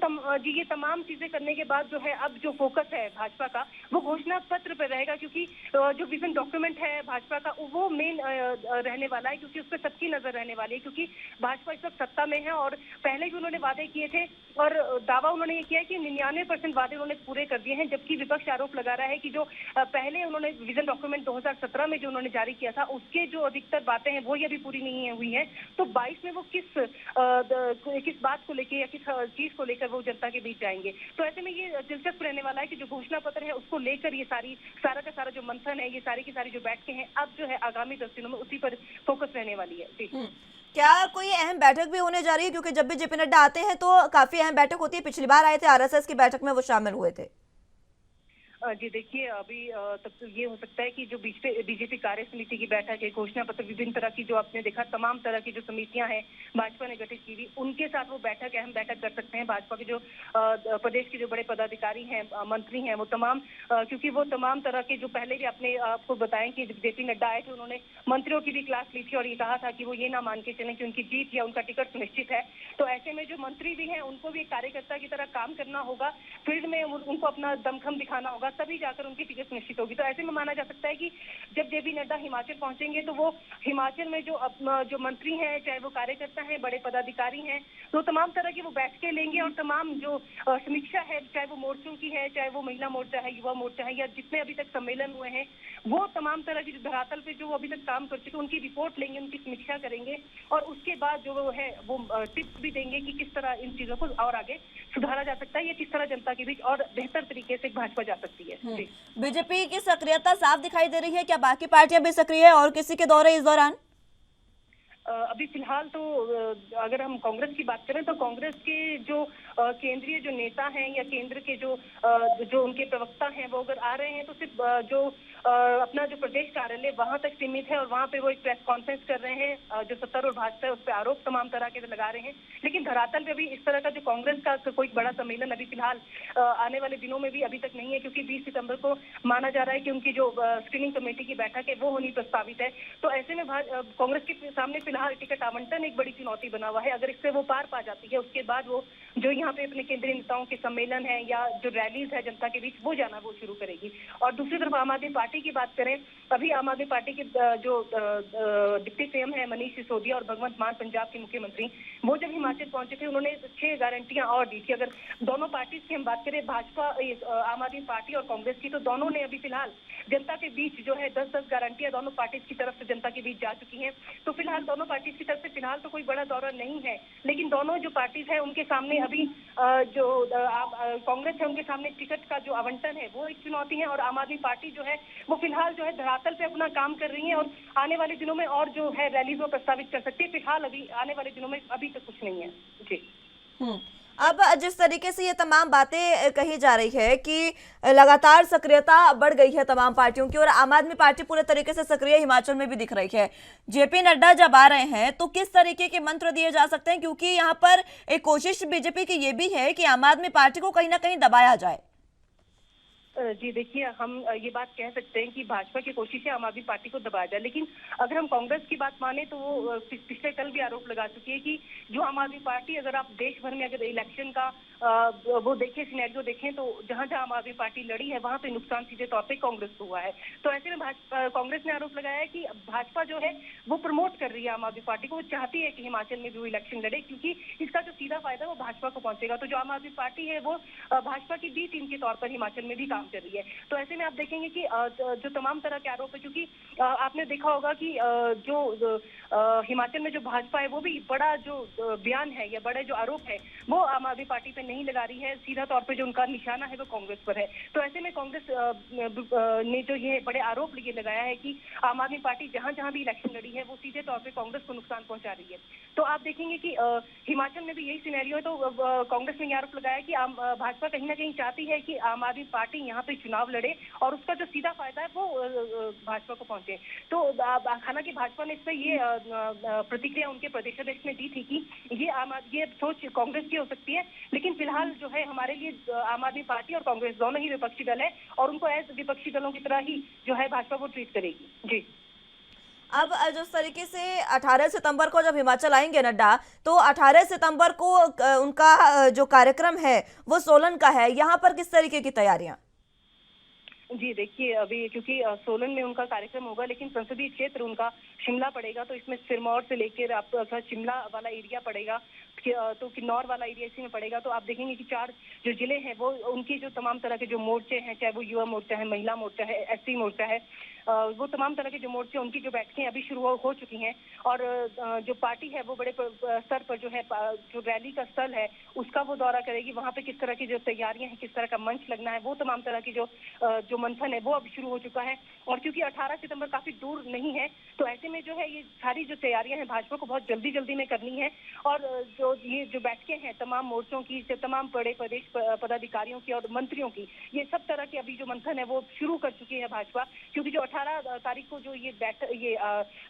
ये तमाम चीजें करने के बाद जो है अब जो फोकस है भाजपा का वो घोषणा पत्र पर रहेगा, क्योंकि जो विजन डॉक्यूमेंट है भाजपा का वो मेन रहने वाला है, क्योंकि उस पर सबकी नजर रहने वाली है। क्योंकि भाजपा इस वक्त सत्ता में है और पहले भी उन्होंने वादे किए थे और दावा उन्होंने ये किया है कि 99% वादे उन्होंने पूरे कर दिए हैं, जबकि विपक्ष आरोप लगा रहा है कि जो पहले उन्होंने विजन डॉक्यूमेंट 2017 में जो उन्होंने जारी किया था उसके जो अधिकतर बातें हैं वो ये अभी पूरी नहीं हुई हैं। तो 22 में वो किस बात को लेकर या किस चीज को लेकर वो जनता के बीच जाएंगे। तो ऐसे में ये दिलचस्प रहने वाला है कि जो घोषणा पत्र है उसको लेकर ये सारा का सारा जो मंथन है, ये सारी की सारी जो बैठकें हैं, अब जो है आगामी 10 दिनों में उसी पर फोकस रहने वाली है। जी क्या कोई अहम बैठक भी होने जा रही है? क्योंकि जब भी जेपी नड्डा आते हैं तो काफी अहम बैठक होती है। पिछली बार आए थे आरएसएस की बैठक में वो शामिल हुए थे। जी देखिए, अभी तब तो ये हो सकता है कि जो बीजेपी कार्य समिति की बैठक है, घोषणा पत्र, विभिन्न तरह की जो आपने देखा तमाम तरह की जो समितियां हैं भाजपा ने गठित की हुई, उनके साथ वो बैठक अहम बैठक कर सकते हैं। भाजपा के जो प्रदेश के जो बड़े पदाधिकारी हैं, मंत्री हैं, वो तमाम क्योंकि वो तमाम तरह के जो पहले भी अपने आपको बताएं कि जेपी नड्डा आए थे, उन्होंने मंत्रियों की भी क्लास ली थी और ये कहा था कि वो ये ना मान के चलें कि उनकी जीत या उनका टिकट सुनिश्चित है। तो ऐसे में जो मंत्री भी हैं उनको भी एक कार्यकर्ता की तरह काम करना होगा, फील्ड में उनको अपना दमखम दिखाना होगा तभी जाकर उनकी टिकट निश्चित होगी। तो ऐसे में माना जा सकता है कि जब जेपी नड्डा हिमाचल पहुंचेंगे तो वो हिमाचल में जो मंत्री हैं, चाहे वो कार्यकर्ता हैं, बड़े पदाधिकारी हैं, तो तमाम तरह की वो बैठकें लेंगे और तमाम जो समीक्षा है, चाहे वो मोर्चों की है, चाहे वो महिला मोर्चा है, युवा मोर्चा है, या जितने अभी तक सम्मेलन हुए हैं, वो तमाम तरह की जो धरातल पे जो अभी तक काम कर चुके उनकी रिपोर्ट लेंगे, उनकी समीक्षा करेंगे और उसके बाद जो वो है वो टिप्स भी देंगे कि किस तरह इन चीजों को और आगे सुधारा जा सकता है या किस तरह जनता के बीच और बेहतर तरीके से भाजपा जा सकती है। जी। बीजेपी की सक्रियता साफ दिखाई दे रही है, क्या बाकी पार्टियां भी सक्रिय है और किसी के दौरे इस दौरान? अभी फिलहाल तो अगर हम कांग्रेस की बात करें तो कांग्रेस के जो केंद्रीय जो नेता हैं या केंद्र के जो उनके प्रवक्ता हैं वो अगर आ रहे हैं तो सिर्फ जो अपना जो प्रदेश कार्यालय वहां तक सीमित है और वहां पे वो एक प्रेस कॉन्फ्रेंस कर रहे हैं। जो सत्तारूढ़ भाजपा है उस पर आरोप तमाम तरह के लगा रहे हैं, लेकिन धरातल पे अभी इस तरह का जो कांग्रेस का कोई बड़ा सम्मेलन अभी फिलहाल आने वाले दिनों में भी अभी तक नहीं है, क्योंकि 20 सितंबर को माना जा रहा है कि उनकी जो स्क्रीनिंग कमेटी की बैठक है वो होनी प्रस्तावित है। तो ऐसे में कांग्रेस के सामने फिलहाल टिकट आवंटन एक बड़ी चुनौती बना हुआ है। अगर इससे वो पार पा जाती है उसके बाद वो जो यहाँ पे अपने केंद्रीय नेताओं के सम्मेलन है या जो रैलीज है जनता के बीच वो जाना वो शुरू करेगी। और दूसरी तरफ आम आदमी पार्टी की बात करें, अभी आम आदमी पार्टी के जो डिप्टी सीएम है मनीष सिसोदिया और भगवंत मान पंजाब के मुख्यमंत्री, वो जब हिमाचल पहुंचे थे उन्होंने 6 गारंटियां और दी थी। अगर दोनों पार्टी की हम बात करें, भाजपा आम आदमी पार्टी और कांग्रेस की, तो दोनों ने अभी फिलहाल जनता के बीच जो है 10-10 गारंटियां दोनों पार्टी की तरफ से जनता के बीच जा चुकी हैं। तो फिलहाल दोनों पार्टी की तरफ से फिलहाल तो कोई बड़ा दौरा नहीं है, लेकिन दोनों जो पार्टीज है उनके सामने अभी जो कांग्रेस है उनके सामने टिकट का जो आवंटन है वो एक चुनौती है और आम आदमी पार्टी जो है वो फिलहाल जो है धरातल पे अपना काम कर रही है और आने वाले दिनों में और जो है रैलीज वो प्रस्तावित कर सकती है। फिलहाल अभी आने वाले दिनों में अभी तक कुछ नहीं है। जी। अब जिस तरीके से ये तमाम बातें कही जा रही है कि लगातार सक्रियता बढ़ गई है तमाम पार्टियों की और आम आदमी पार्टी पूरे तरीके से सक्रिय हिमाचल में भी दिख रही है, जेपी नड्डा जब आ रहे हैं तो किस तरीके के मंत्र दिए जा सकते हैं, क्योंकि यहाँ पर एक कोशिश बीजेपी की ये भी है कि आम आदमी पार्टी को कहीं ना कहीं दबाया जाए। जी देखिए, हम ये बात कह सकते हैं कि भाजपा की कोशिश है आम आदमी पार्टी को दबाया जाए, लेकिन अगर हम कांग्रेस की बात माने तो वो पिछले कल भी आरोप लगा चुकी है कि जो आम आदमी पार्टी, अगर आप देश भर में अगर इलेक्शन का वो देखें, सिनेरियो देखें, तो जहां जहां आम आदमी पार्टी लड़ी है वहां पे नुकसान सीधे तौर पे कांग्रेस को हुआ है। तो ऐसे में कांग्रेस ने आरोप लगाया है कि भाजपा जो है वो प्रमोट कर रही है आम आदमी पार्टी को, वो चाहती है कि हिमाचल में भी वो इलेक्शन लड़े, क्योंकि इसका जो सीधा फायदा वो भाजपा को पहुंचेगा। तो जो आम आदमी पार्टी है वो भाजपा की बी टीम के तौर पर हिमाचल में भी काम कर रही है। तो ऐसे में आप देखेंगे कि जो तमाम तरह के आरोप है, क्योंकि आपने देखा होगा कि जो हिमाचल में जो भाजपा है वो भी बड़ा जो बयान है या बड़े जो आरोप है वो आम आदमी पार्टी पे नहीं लगा रही है, सीधा तौर पे जो उनका निशाना है वो कांग्रेस पर है। तो ऐसे में कांग्रेस ने जो ये बड़े आरोप ये लगाया है कि आम आदमी पार्टी जहां जहां भी इलेक्शन लड़ी है वो सीधे तौर पे कांग्रेस को नुकसान पहुंचा रही है। तो आप देखेंगे कि हिमाचल में भी यही सिनेरियो है। तो कांग्रेस ने ये आरोप लगाया कि भाजपा कहीं ना कहीं चाहती है कि आम आदमी पार्टी यहाँ पे चुनाव लड़े और उसका जो सीधा फायदा है वो भाजपा को पहुंचे। तो हालांकि भाजपा ने इस पर ये प्रतिक्रिया उनके प्रदेशाध्यक्ष ने दी थी कि ये सोच कांग्रेस की हो सकती है, लेकिन फिलहाल जो है हमारे लिए आम आदमी पार्टी और कांग्रेस दोनों ही विपक्षी दल है और उनको एज विपक्षी दलों की तरह ही जो है भाजपा को ट्रीट करेगी। जी। अब जिस तरीके से 18 सितंबर को जब हिमाचल आएंगे नड्डा, तो 18 सितंबर को उनका जो कार्यक्रम है वो सोलन का है, यहाँ पर किस तरीके की तैयारियां? जी देखिए, अभी क्योंकि सोलन में उनका कार्यक्रम होगा, लेकिन संसदीय क्षेत्र उनका शिमला पड़ेगा, तो इसमें सिरमौर से लेकर आपका शिमला वाला एरिया पड़ेगा, तो किन्नौर वाला एरिया इसी में पड़ेगा। तो आप देखेंगे कि 4 जो जिले हैं वो उनकी जो तमाम तरह के जो मोर्चे हैं, चाहे वो युवा मोर्चा है, महिला मोर्चा है, एससी मोर्चा है, वो तमाम तरह के जो मोर्चे उनकी जो बैठकें अभी शुरू हो चुकी हैं और जो पार्टी है वो बड़े स्तर पर जो है जो रैली का स्थल है उसका वो दौरा करेगी। वहां पे किस तरह की जो तैयारियां हैं, किस तरह का मंच लगना है, वो तमाम तरह की जो मंथन है वो अब शुरू हो चुका है। और क्योंकि 18 सितंबर काफी दूर नहीं है, तो ऐसे में जो है ये सारी जो तैयारियां हैं भाजपा को बहुत जल्दी में करनी है। और ये जो बैठकें हैं तमाम मोर्चों की, तमाम बड़े प्रदेश पदाधिकारियों की और मंत्रियों की, ये सब तरह के अभी जो मंथन है वो शुरू कर चुकी है भाजपा, क्योंकि जो 18 तारीख को जो ये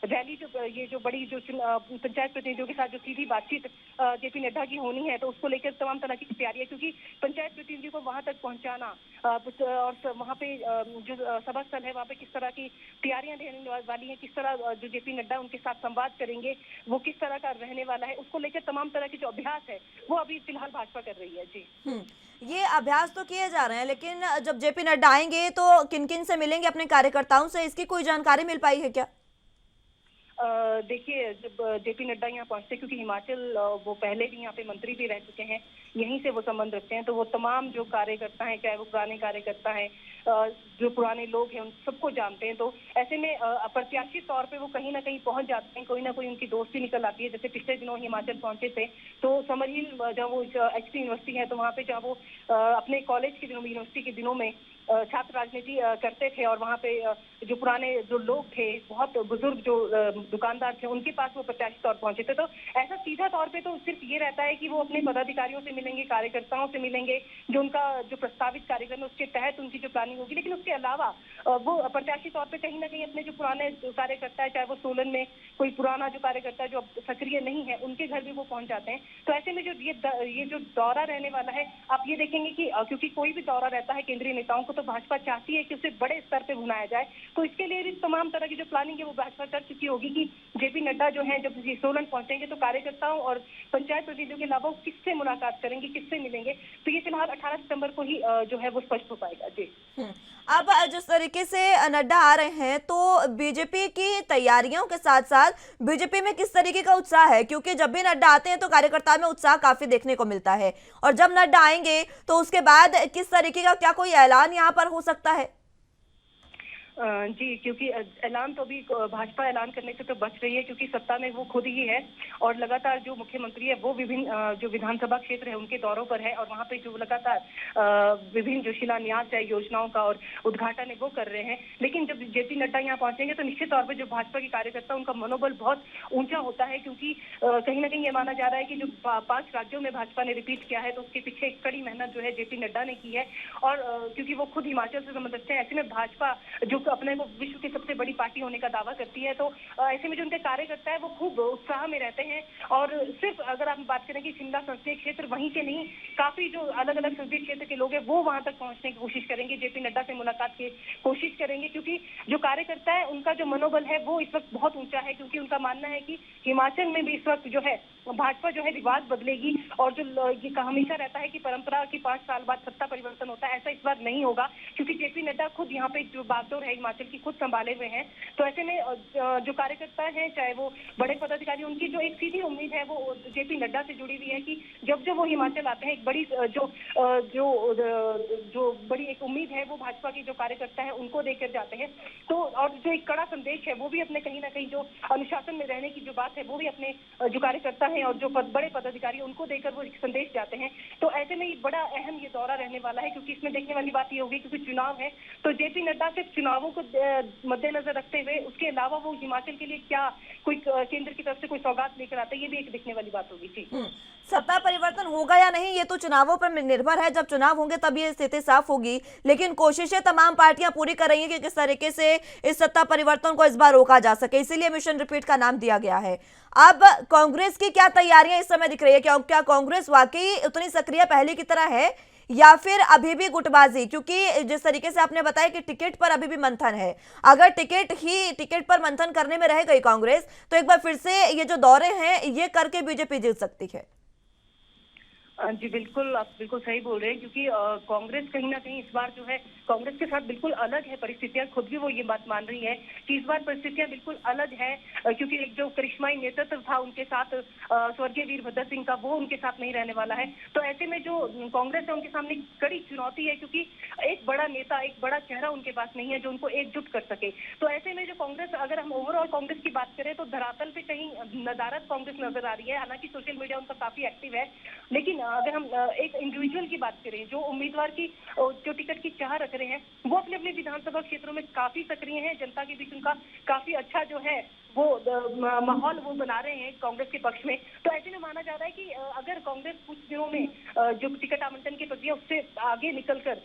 रैली जो बड़ी जो पंचायत प्रतिनिधियों के साथ जो सीधी बातचीत जेपी नड्डा की होनी है, तो उसको लेकर तमाम तरह की तैयारी है, क्योंकि पंचायत प्रतिनिधियों को वहां तक पहुंचाना और वहां पे जो सभा स्थल है वहां पे किस तरह की तैयारियां रहने वाली हैं, किस तरह जो जेपी नड्डा उनके साथ संवाद करेंगे, वो किस तरह का रहने वाला है, उसको लेकर तमाम तरह के जो अभ्यास है वो अभी फिलहाल भाजपा कर रही है। जी ये अभ्यास तो किए जा रहे हैं, लेकिन जब जेपी नड्डा आएंगे तो किन किन से मिलेंगे अपने कार्यकर्ताओं से, इसकी कोई जानकारी मिल पाई है क्या? देखिए, जब जेपी नड्डा यहाँ पहुंचते, क्योंकि हिमाचल वो पहले भी यहाँ पे मंत्री भी रह चुके हैं, यहीं से वो संबंध रखते हैं, तो वो तमाम जो कार्यकर्ता हैं, चाहे वो पुराने कार्यकर्ता हैं, जो पुराने लोग हैं, उन सबको जानते हैं। तो ऐसे में अप्रत्याशित तौर पे वो कहीं ना कहीं पहुंच जाते हैं, कोई ना कोई उनकी दोस्ती निकल आती है। जैसे पिछले दिनों हिमाचल पहुंचे थे, तो समर हिल जब वो HT यूनिवर्सिटी है, तो वहाँ पे जब वो अपने कॉलेज के दिनों में, यूनिवर्सिटी के दिनों में छात्र राजनीति करते थे, और वहाँ पे जो पुराने जो लोग थे, बहुत बुजुर्ग जो दुकानदार थे, उनके पास वो प्रत्याशी तौर पहुंचे थे। तो ऐसा सीधा तौर पे तो सिर्फ ये रहता है कि वो अपने पदाधिकारियों से मिलेंगे, कार्यकर्ताओं से मिलेंगे, जो उनका जो प्रस्तावित कार्यक्रम है उसके तहत उनकी जो प्लानिंग होगी। लेकिन उसके अलावा वो प्रत्याशी तौर पे कहीं ना कहीं अपने जो पुराने कार्यकर्ता है, चाहे वो सोलन में कोई पुराना जो कार्यकर्ता है जो अब सक्रिय नहीं है, उनके घर भी वो पहुंच जाते हैं। तो ऐसे में जो ये जो दौरा रहने वाला है, आप ये देखेंगे कि क्योंकि कोई भी दौरा रहता है केंद्रीय नेताओं को, तो भाजपा चाहती है कि उसे बड़े स्तर पे भुनाया जाए। तो इसके लिए भी तमाम तरह की जो प्लानिंग है वो भाजपा कर चुकी होगी कि जेपी नड्डा जो है जब सोलन पहुंचेंगे तो कार्यकर्ताओं और पंचायत प्रतिनिधियों के अलावा किससे मुलाकात करेंगे, किससे मिलेंगे, तो ये फिलहाल 18 सितंबर को ही जो है वो स्पष्ट हो पाएगा। जी अब जिस तरीके से नड्डा आ रहे हैं, तो बीजेपी की तैयारियों के साथ साथ बीजेपी में किस तरीके का उत्साह है? क्योंकि जब भी नड्डा आते हैं तो कार्यकर्ताओं में उत्साह काफी देखने को मिलता है, और जब नड्डा आएंगे तो उसके बाद किस तरीके का, क्या कोई ऐलान यहाँ पर हो सकता है? जी, क्योंकि ऐलान तो अभी भाजपा ऐलान करने से तो बच रही है, क्योंकि सत्ता में वो खुद ही है, और लगातार जो मुख्यमंत्री है वो विभिन्न जो विधानसभा क्षेत्र है उनके दौरों पर है, और वहाँ पे जो लगातार विभिन्न जो शिलान्यास है योजनाओं का और उद्घाटन है वो कर रहे हैं। लेकिन जब जेपी नड्डा यहाँ पहुंचेंगे तो निश्चित तौर पर जो भाजपा के कार्यकर्ता, उनका मनोबल बहुत ऊंचा होता है, क्योंकि कहीं ना कहीं ये माना जा रहा है कि जो 5 राज्यों में भाजपा ने रिपीट किया है, तो उसके पीछे एक कड़ी मेहनत जो है जेपी नड्डा ने की है। और क्योंकि वो खुद हिमाचल से संबंध रखते हैं, ऐसे में भाजपा जो अपने को विश्व की सबसे बड़ी पार्टी होने का दावा करती है, तो ऐसे में जो उनके कार्यकर्ता है वो खूब उत्साह में रहते हैं। और सिर्फ अगर आप बात करें कि शिमला संसदीय क्षेत्र वहीं के नहीं, काफी जो अलग अलग संसदीय क्षेत्र के लोग हैं वो वहां तक पहुंचने की कोशिश करेंगे, जेपी नड्डा से मुलाकात की कोशिश करेंगे, क्योंकि जो कार्यकर्ता है उनका जो मनोबल है वो इस वक्त बहुत ऊंचा है, क्योंकि उनका मानना है कि हिमाचल में भी इस वक्त जो है भाजपा जो है रिवाज बदलेगी। और जो ये हमेशा रहता है कि परंपरा की 5 साल बाद सत्ता परिवर्तन होता है, ऐसा इस बार नहीं होगा, क्योंकि जेपी नड्डा खुद यहाँ पे जो बागडोर है हिमाचल की खुद संभाले हुए हैं। तो ऐसे में जो कार्यकर्ता हैं, चाहे वो बड़े पदाधिकारी, उनकी जो एक सीधी उम्मीद है वो जेपी नड्डा से जुड़ी हुई है कि जब वो हिमाचल आते हैं, एक बड़ी जो बड़ी एक उम्मीद है वो भाजपा के जो कार्यकर्ता है उनको देकर जाते हैं। तो और जो एक कड़ा संदेश है वो भी अपने कहीं ना कहीं जो अनुशासन में रहने की जो बात है वो भी अपने जो कार्यकर्ता है और जो बड़े पदाधिकारी उनको देकर वो एक संदेश जाते हैं। तो ऐसे में बड़ा अहम ये दौरा रहने वाला है, क्योंकि इसमें देखने वाली बात ये होगी क्योंकि चुनाव है, तो जेपी नड्डा सिर्फ चुनावों को मद्देनजर रखते हुए उसके अलावा वो हिमाचल के लिए क्या कोई केंद्र की तरफ से कोई सौगात लेकर आते हैं, ये भी एक दिखने वाली बात होगी। जी सत्ता परिवर्तन होगा या नहीं ये तो चुनावों पर निर्भर है, जब चुनाव होंगे तब ये स्थिति साफ होगी, लेकिन कोशिशें तमाम पार्टियां पूरी कर रही हैं कि किस तरीके से इस सत्ता परिवर्तन को इस बार रोका जा सके, इसीलिए मिशन रिपीट का नाम दिया गया है। अब कांग्रेस की क्या तैयारियां इस समय दिख रही है? क्या कांग्रेस वाकई उतनी सक्रिय पहले की तरह है, या फिर अभी भी गुटबाजी? क्योंकि जिस तरीके से आपने बताया कि टिकट पर अभी भी मंथन है, अगर टिकट पर मंथन करने में रह गई कांग्रेस, तो एक बार फिर से ये जो दौरे हैं ये करके बीजेपी जीत सकती है। जी बिल्कुल, आप बिल्कुल सही बोल रहे हैं, क्योंकि कांग्रेस कहीं ना कहीं इस बार जो है कांग्रेस के साथ बिल्कुल अलग है परिस्थितियां, खुद भी वो ये बात मान रही है कि इस बार परिस्थितियां बिल्कुल अलग है, क्योंकि एक जो करिश्माई नेतृत्व था उनके साथ स्वर्गीय वीरभद्र सिंह का, वो उनके साथ नहीं रहने वाला है। तो ऐसे में जो कांग्रेस है उनके सामने कड़ी चुनौती है, क्योंकि एक बड़ा नेता, एक बड़ा चेहरा उनके पास नहीं है जो उनको एकजुट कर सके। तो ऐसे में जो कांग्रेस, अगर हम ओवरऑल कांग्रेस की बात करें तो धरातल पे कहीं नदारद कांग्रेस नजर आ रही है, हालांकि सोशल मीडिया उनका काफी एक्टिव है, लेकिन अगर हम एक इंडिविजुअल की बात करें, जो उम्मीदवार की जो टिकट की चाह रख रहे हैं वो अपने अपने विधानसभा क्षेत्रों में काफी सक्रिय हैं, जनता के बीच उनका काफी अच्छा जो है वो माहौल वो बना रहे हैं कांग्रेस के पक्ष में। तो ऐसे में माना जा रहा है कि अगर कांग्रेस कुछ दिनों में जो टिकट आवंटन की प्रक्रिया उससे आगे निकलकर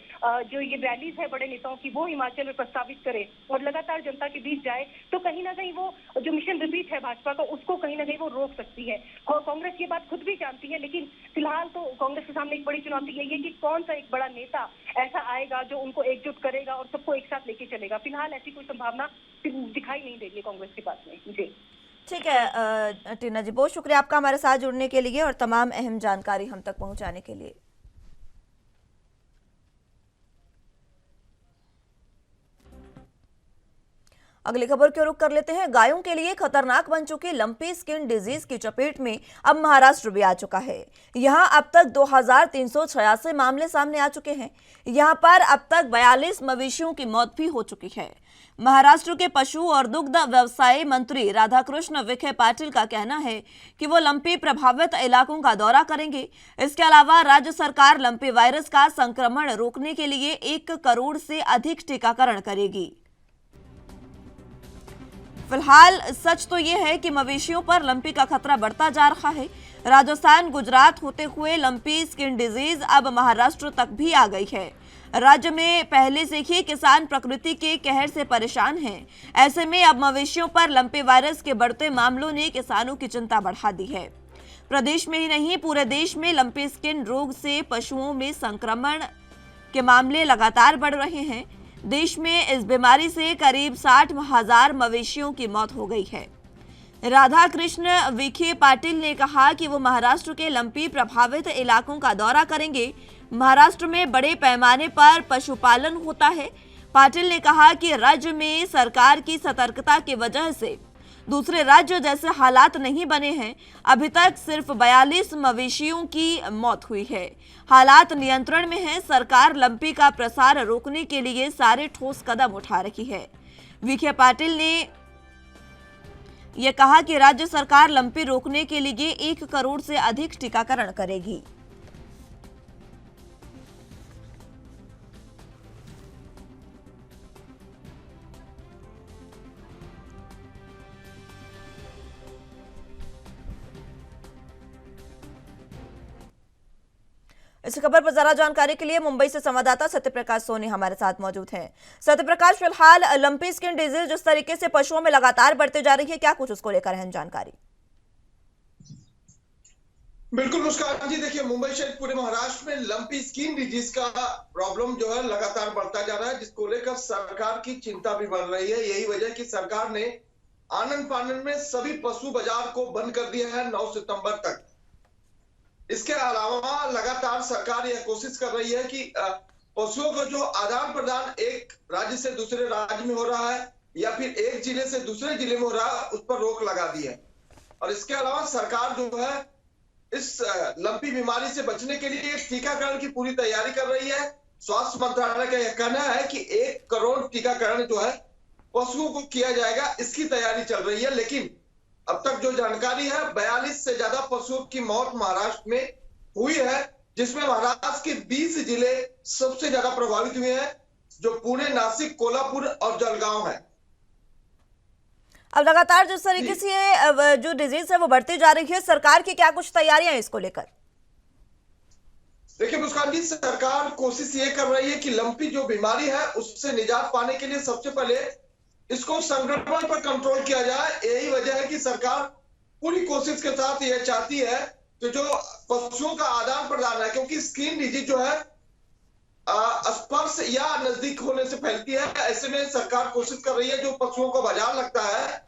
जो ये रैलीज है बड़े नेताओं की वो हिमाचल में प्रस्तावित करे और लगातार जनता के बीच जाए, तो कहीं ना कहीं वो जो मिशन रिपीट है भाजपा का उसको कहीं ना कहीं वो रोक सकती है। और कांग्रेस ये बात खुद भी जानती है, लेकिन फिलहाल तो कांग्रेस के सामने एक बड़ी चुनौती यही है कि कौन सा एक बड़ा नेता ऐसा आएगा जो उनको एकजुट करेगा और सबको एक साथ लेके चलेगा। फिलहाल ऐसी कोई संभावना दिखाई नहीं दे रही है कांग्रेस के पास में। जी ठीक है टीना जी, बहुत शुक्रिया आपका हमारे साथ जुड़ने के लिए और तमाम अहम जानकारी हम तक पहुंचाने के लिए। अगली खबर की ओर रुख कर लेते हैं। गायों के लिए खतरनाक बन चुकी लंपी स्किन डिजीज की चपेट में अब महाराष्ट्र भी आ चुका है। यहां अब तक 2386 मामले सामने आ चुके हैं। यहां पर अब तक 42 मवेशियों की मौत भी हो चुकी है। महाराष्ट्र के पशु और दुग्ध व्यवसाय मंत्री राधाकृष्ण विखे पाटिल का कहना है कि वो लंपी प्रभावित इलाकों का दौरा करेंगे। इसके अलावा राज्य सरकार लंपी वायरस का संक्रमण रोकने के लिए 1 करोड़ से अधिक टीकाकरण करेगी। फिलहाल सच तो यह है कि मवेशियों पर लंपी का खतरा बढ़ता जा रहा है। राजस्थान, गुजरात होते हुए लंपी स्किन डिजीज अब महाराष्ट्र तक भी आ गई है। राज्य में पहले से ही किसान प्रकृति के कहर से परेशान हैं। ऐसे में अब मवेशियों पर लंपी वायरस के बढ़ते मामलों ने किसानों की चिंता बढ़ा दी है। प्रदेश में ही नहीं, पूरे देश में लंपी स्किन रोग से पशुओं में संक्रमण के मामले लगातार बढ़ रहे हैं। देश में इस बीमारी से करीब 60,000 मवेशियों की मौत हो गई है। राधाकृष्ण विखे पाटिल ने कहा कि वो महाराष्ट्र के लंपी प्रभावित इलाकों का दौरा करेंगे। महाराष्ट्र में बड़े पैमाने पर पशुपालन होता है। पाटिल ने कहा कि राज्य में सरकार की सतर्कता की वजह से दूसरे राज्य जैसे हालात नहीं बने हैं। अभी तक सिर्फ 42 मवेशियों की मौत हुई है। हालात नियंत्रण में है। सरकार लंपी का प्रसार रोकने के लिए सारे ठोस कदम उठा रही है। विखे पाटिल ने यह कहा कि राज्य सरकार लंपी रोकने के लिए 1 करोड़ से अधिक टीकाकरण करेगी। इस खबर पर ज्यादा जानकारी के लिए मुंबई से संवाददाता सत्यप्रकाश सोनी हमारे साथ मौजूद हैं। सत्यप्रकाश, फिलहाल लंपी स्किन डिजीज जिस तरीके से पशुओं में लगातार बढ़ते जा रही है, क्या कुछ उसको लेकर अहम जानकारी? बिल्कुल मुस्कान जी, देखिए मुंबई शहर पूरे महाराष्ट्र में लंपी स्किन डिजीज का प्रॉब्लम जो है लगातार बढ़ता जा रहा है, जिसको लेकर सरकार की चिंता भी बढ़ रही है। यही वजह कि सरकार ने आनन फानन में सभी पशु बाजार को बंद कर दिया है 9 सितंबर तक। इसके अलावा लगातार सरकार यह कोशिश कर रही है कि पशुओं का जो आदान प्रदान एक राज्य से दूसरे राज्य में हो रहा है या फिर एक जिले से दूसरे जिले में हो रहा है, उस पर रोक लगा दी है। और इसके अलावा सरकार जो है इस लंपी बीमारी से बचने के लिए टीकाकरण की पूरी तैयारी कर रही है। स्वास्थ्य मंत्रालय का यह कहना है कि 1 करोड़ टीकाकरण जो है पशुओं को किया जाएगा, इसकी तैयारी चल रही है। लेकिन अब तक जो जानकारी है 42 से ज्यादा पशुओं की मौत महाराष्ट्र में हुई है, जिसमें महाराष्ट्र के 20 जिले सबसे ज्यादा प्रभावित हुए हैं, जो पुणे, नासिक, कोल्हापुर और जलगांव है। अब लगातार जिस तरीके से जो डिजीज है वो बढ़ती जा रही है, सरकार की क्या कुछ तैयारियां हैं इसको लेकर? देखिए मुस्कान जी, सरकार कोशिश ये कर रही है कि लंपी जो बीमारी है उससे निजात पाने के लिए सबसे पहले इसको संक्रमण पर कंट्रोल किया जाए। यही वजह है कि सरकार पूरी कोशिश के साथ यह चाहती है कि जो पशुओं का आदान प्रदान है, क्योंकि स्किन डिजीज जो है स्पर्श या नजदीक होने से फैलती है। ऐसे में सरकार कोशिश कर रही है जो पशुओं को बाजार लगता है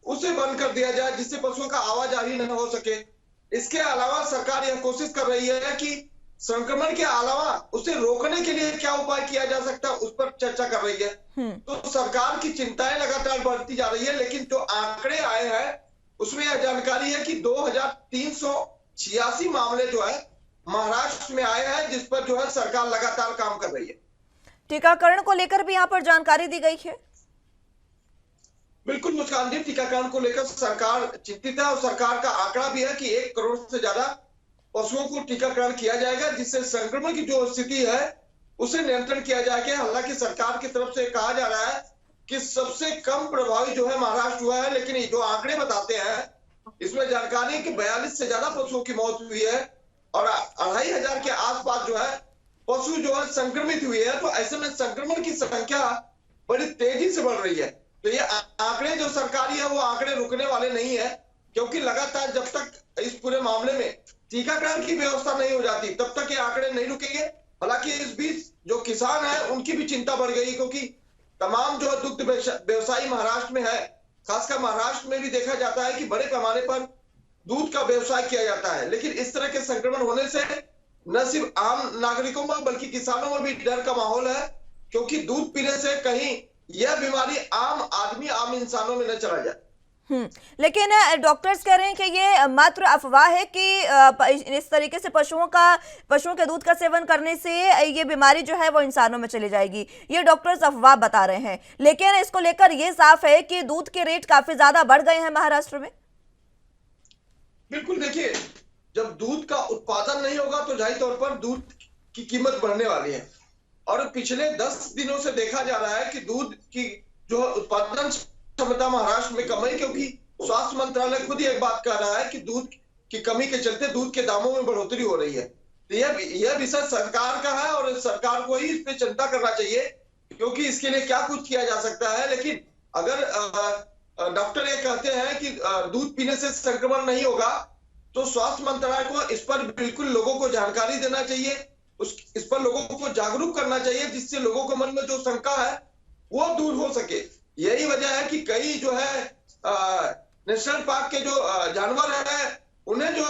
उसे बंद कर दिया जाए, जिससे पशुओं का आवाजाही न हो सके। इसके अलावा सरकार यह कोशिश कर रही है कि संक्रमण के अलावा उसे रोकने के लिए क्या उपाय किया जा सकता है, उस पर चर्चा कर रही है। तो सरकार की चिंताएं लगातार बढ़ती जा रही है, लेकिन जो आंकड़े आए हैं उसमें यह जानकारी है कि 2386 मामले जो है महाराष्ट्र में आए हैं, जिस पर जो है सरकार लगातार काम कर रही है। टीकाकरण को लेकर भी यहाँ पर जानकारी दी गई है। बिल्कुल मुस्कान जी, टीकाकरण को लेकर सरकार चिंतित है और सरकार का आंकड़ा भी है कि 1 करोड़ से ज्यादा पशुओं को टीकाकरण किया जाएगा, जिससे संक्रमण की जो स्थिति है उसे नियंत्रण किया जाएगा। हालांकि सरकार की तरफ से कहा जा रहा है कि सबसे कम प्रभावी जो है महाराष्ट्र हुआ है, लेकिन ये जो आंकड़े बताते हैं इसमें जानकारी है कि 42 से ज्यादा पशुओं की मौत हुई है और 2500 के आसपास जो है पशु जो है संक्रमित हुए हैं। तो ऐसे में संक्रमण की संख्या बड़ी तेजी से बढ़ रही है। तो ये आंकड़े जो सरकारी है वो आंकड़े रुकने वाले नहीं है, क्योंकि लगातार जब तक इस पूरे मामले में टीकाकरण की व्यवस्था नहीं हो जाती तब तक ये आंकड़े नहीं रुकेंगे। हालांकि इस बीच जो किसान है उनकी भी चिंता बढ़ गई, क्योंकि तमाम जो दुग्ध व्यवसायी महाराष्ट्र में है, खासकर महाराष्ट्र में भी देखा जाता है कि बड़े पैमाने पर दूध का व्यवसाय किया जाता है। लेकिन इस तरह के संक्रमण होने से न सिर्फ आम नागरिकों में बल्कि किसानों में भी डर का माहौल है, क्योंकि दूध पीने से कहीं यह बीमारी आम आदमी आम इंसानों में न चला जाए। लेकिन डॉक्टर्स कह रहे हैं कि ये मात्र अफवाह है कि इस तरीके से पशुओं के दूध का सेवन करने से ये बीमारी जो है वो इंसानों में चली जाएगी। ये डॉक्टर्स अफवाह बता रहे हैं, लेकिन इसको लेकर ये साफ है कि दूध के रेट काफी ज्यादा बढ़ गए हैं महाराष्ट्र में। बिल्कुल, देखिए जब दूध का उत्पादन नहीं होगा तो जाहिर तौर पर दूध की कीमत बढ़ने वाली है। और पिछले 10 दिनों से देखा जा रहा है कि दूध की जो उत्पादन क्षमता महाराष्ट्र में कम है, क्योंकि स्वास्थ्य मंत्रालय खुद ही एक बात कह रहा है कि दूध की कमी के चलते दूध के दामों में बढ़ोतरी हो रही है। तो यह विषय सरकार का है और सरकार को ही इस पे चिंता करना चाहिए, क्योंकि इसके लिए क्या कुछ किया जा सकता है। लेकिन अगर डॉक्टर ये कहते हैं कि दूध पीने से संक्रमण नहीं होगा, तो स्वास्थ्य मंत्रालय को इस पर बिल्कुल लोगों को जानकारी देना चाहिए, इस पर लोगों को जागरूक करना चाहिए, जिससे लोगों के मन में जो शंका है वो दूर हो सके। यही वजह है कि कई जो है नेशनल पार्क के जो जानवर है उन्हें जो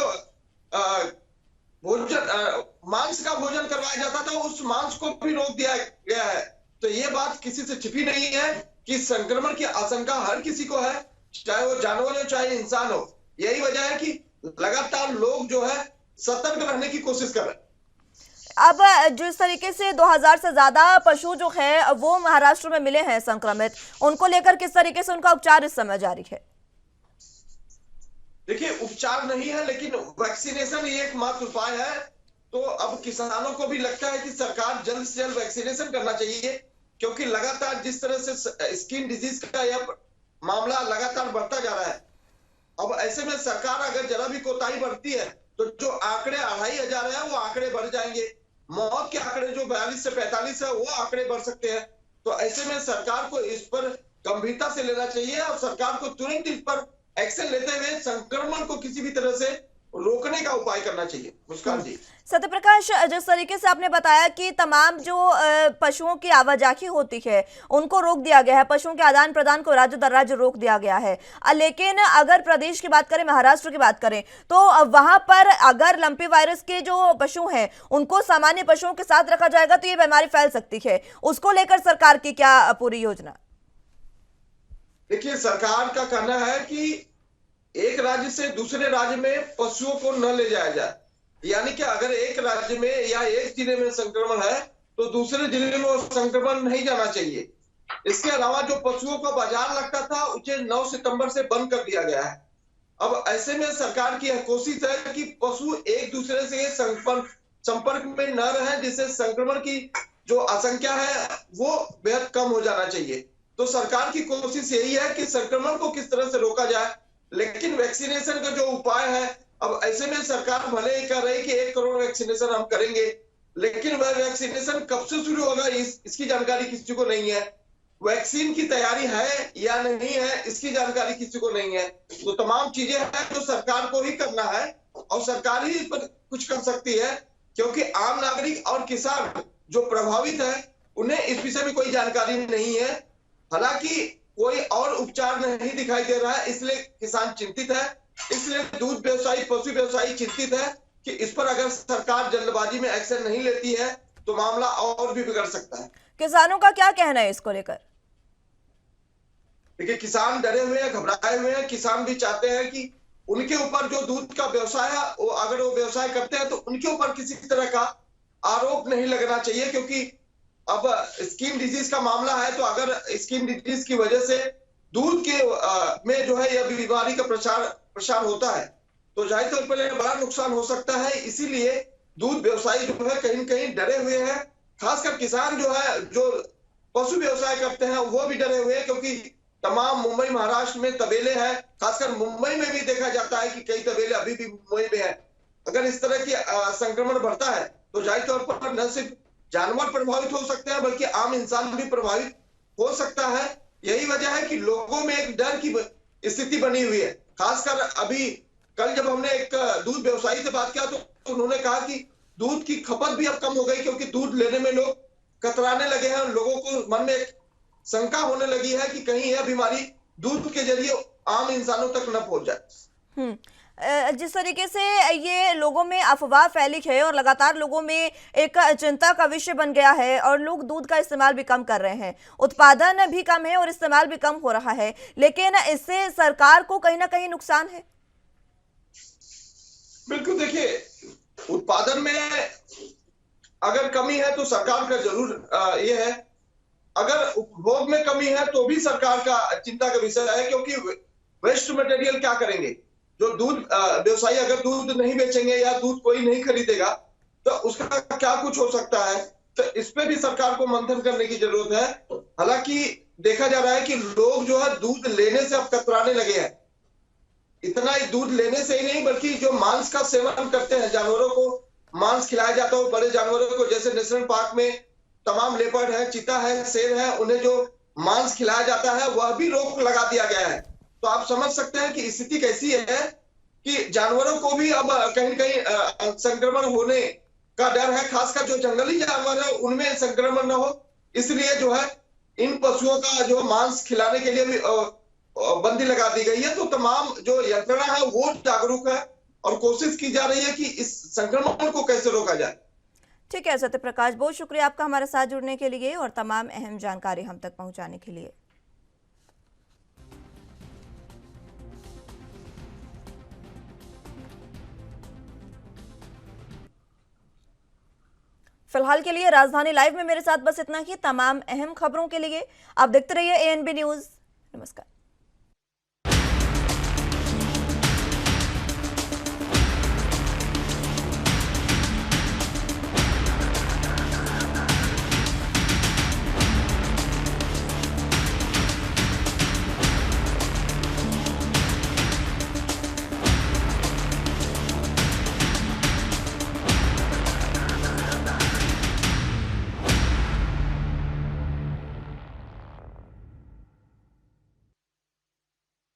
भोजन मांस का भोजन करवाया जाता था, उस मांस को भी रोक दिया गया है। तो ये बात किसी से छिपी नहीं है कि संक्रमण की आशंका हर किसी को है, चाहे वो जानवर हो चाहे इंसान हो। यही वजह है कि लगातार लोग जो है सतर्क रहने की कोशिश कर रहे हैं। अब जिस तरीके से 2000 से ज्यादा पशु जो है वो महाराष्ट्र में मिले हैं संक्रमित, उनको लेकर किस तरीके से उनका उपचार इस समय जारी है? देखिए, उपचार नहीं है लेकिन वैक्सीनेशन ही एकमात्र उपाय है। तो अब किसानों को भी लगता है कि सरकार जल्द से जल्द वैक्सीनेशन करना चाहिए, क्योंकि लगातार जिस तरह से स्किन डिजीज का यह मामला लगातार बढ़ता जा रहा है। अब ऐसे में सरकार अगर जरा भी कोताही बरती है तो जो आंकड़े 2500 है वो आंकड़े बढ़ जाएंगे। मौत के आंकड़े जो 42 से 45 है वो आंकड़े बढ़ सकते हैं। तो ऐसे में सरकार को इस पर गंभीरता से लेना चाहिए और सरकार को तुरंत इस पर एक्शन लेते हुए संक्रमण को किसी भी तरह से रोकने का उपाय करना चाहिए। मुस्कान जी। सत्यप्रकाश, जिस तरीके से आपने बताया कि तमाम जो पशुओं की आवाजाही होती है उनको रोक दिया गया है, पशुओं के आदान प्रदान को राज्य दर राज्य रोक दिया गया है, लेकिन अगर प्रदेश की बात करें, महाराष्ट्र की बात करें, तो वहां पर अगर लंपी वायरस के जो पशु हैं उनको सामान्य पशुओं के साथ रखा जाएगा तो ये बीमारी फैल सकती है। उसको लेकर सरकार की क्या पूरी योजना? देखिए, सरकार का कहना है कि एक राज्य से दूसरे राज्य में पशुओं को न ले जाया जाए, यानी कि अगर एक राज्य में या एक जिले में संक्रमण है तो दूसरे जिले में वो संक्रमण नहीं जाना चाहिए। इसके अलावा जो पशुओं का बाजार लगता था उसे 9 सितंबर से बंद कर दिया गया है। अब ऐसे में सरकार की कोशिश है कि पशु एक दूसरे से संपर्क में न रहे, जिससे संक्रमण की जो आशंका है वो बेहद कम हो जाना चाहिए। तो सरकार की कोशिश यही है कि संक्रमण को किस तरह से रोका जाए, लेकिन वैक्सीनेशन का जो उपाय है, अब ऐसे में सरकार भले ही कह रही है कि 1 करोड़ वैक्सीनेशन हम करेंगे, लेकिन वह वैक्सीनेशन कब से शुरू होगा इसकी जानकारी किसी को नहीं है। वैक्सीन की तैयारी है या नहीं है इसकी जानकारी किसी को नहीं है। तो तमाम चीजें हैं जो सरकार को ही करना है और सरकार ही इस पर कुछ कर सकती है, क्योंकि आम नागरिक और किसान जो प्रभावित है उन्हें इस विषय में कोई जानकारी नहीं है। हालांकि कोई और उपचार नहीं दिखाई दे रहा है, इसलिए किसान चिंतित है, इसलिए दूध व्यवसायी पशु व्यवसायी चिंतित है कि इस पर अगर सरकार जल्दबाजी में एक्शन नहीं लेती है तो मामला और भी बिगड़ सकता है। किसानों का क्या कहना है इसको लेकर? देखिए, किसान डरे हुए हैं, घबराए हुए हैं। किसान भी चाहते हैं कि उनके ऊपर जो दूध का व्यवसाय है वो अगर वो व्यवसाय करते हैं तो उनके ऊपर किसी तरह का आरोप नहीं लगना चाहिए, क्योंकि अब स्किन डिजीज का मामला है। तो अगर स्किन डिजीज की वजह से दूध के में जो है यह बीमारी का प्रसार होता है तो जाहिर तौर पर बड़ा नुकसान हो सकता है। इसीलिए दूध व्यवसायी जो है कहीं न कहीं डरे हुए हैं, खासकर किसान जो है जो पशु व्यवसाय करते हैं वो भी डरे हुए हैं, क्योंकि तमाम मुंबई महाराष्ट्र में तबेले हैं। खासकर मुंबई में भी देखा जाता है कि कई तबेले अभी भी मुंबई में है। अगर इस तरह की संक्रमण बढ़ता है तो जाहिर तौर पर न सिर्फ जानवर प्रभावित हो सकते हैं बल्कि आम इंसान भी प्रभावित हो सकता है। यही वजह है कि लोगों में एक डर की स्थिति बनी हुई है। खासकर अभी कल जब हमने एक दूध व्यवसायी से बात किया तो उन्होंने कहा कि दूध की खपत भी अब कम हो गई, क्योंकि दूध लेने में लोग कतराने लगे हैं। लोगों को मन में एक शंका होने लगी है कि कहीं यह बीमारी दूध के जरिए आम इंसानों तक न पहुंच जाए। जिस तरीके से ये लोगों में अफवाह फैली है और लगातार लोगों में एक चिंता का विषय बन गया है और लोग दूध का इस्तेमाल भी कम कर रहे हैं, उत्पादन भी कम है और इस्तेमाल भी कम हो रहा है, लेकिन इससे सरकार को कहीं ना कहीं नुकसान है। बिल्कुल, देखिए उत्पादन में अगर कमी है तो सरकार का जरूर ये है। अगर उपभोग में कमी है तो भी सरकार का चिंता का विषय है, क्योंकि वेस्ट मटेरियल क्या करेंगे। जो दूध व्यवसायी अगर दूध नहीं बेचेंगे या दूध कोई नहीं खरीदेगा तो उसका क्या कुछ हो सकता है। तो इस पे भी सरकार को मंथन करने की जरूरत है। हालांकि देखा जा रहा है कि लोग जो है दूध लेने से अब कतराने लगे हैं। इतना ही दूध लेने से ही नहीं बल्कि जो मांस का सेवन करते हैं, जानवरों को मांस खिलाया जाता है, बड़े जानवरों को, जैसे नेशनल पार्क में तमाम लेपर्ड है, चीता है, शेर है, उन्हें जो मांस खिलाया जाता है वह भी रोक लगा दिया गया है। तो आप समझ सकते हैं कि स्थिति कैसी है कि जानवरों को भी अब कहीं न कहीं संक्रमण होने का डर है। खासकर जो जंगली जानवर है उनमें संक्रमण न हो, इसलिए जो है इन पशुओं का जो मांस खिलाने के लिए भी बंदी लगा दी गई है। तो तमाम जो यंत्रणा है वो जागरूक है और कोशिश की जा रही है कि इस संक्रमण को कैसे रोका जाए। ठीक है सत्य प्रकाश, बहुत शुक्रिया आपका हमारे साथ जुड़ने के लिए और तमाम अहम जानकारी हम तक पहुंचाने के लिए। फिलहाल के लिए राजधानी लाइव में मेरे साथ बस इतना ही। तमाम अहम खबरों के लिए आप देखते रहिए ANB न्यूज़। नमस्कार।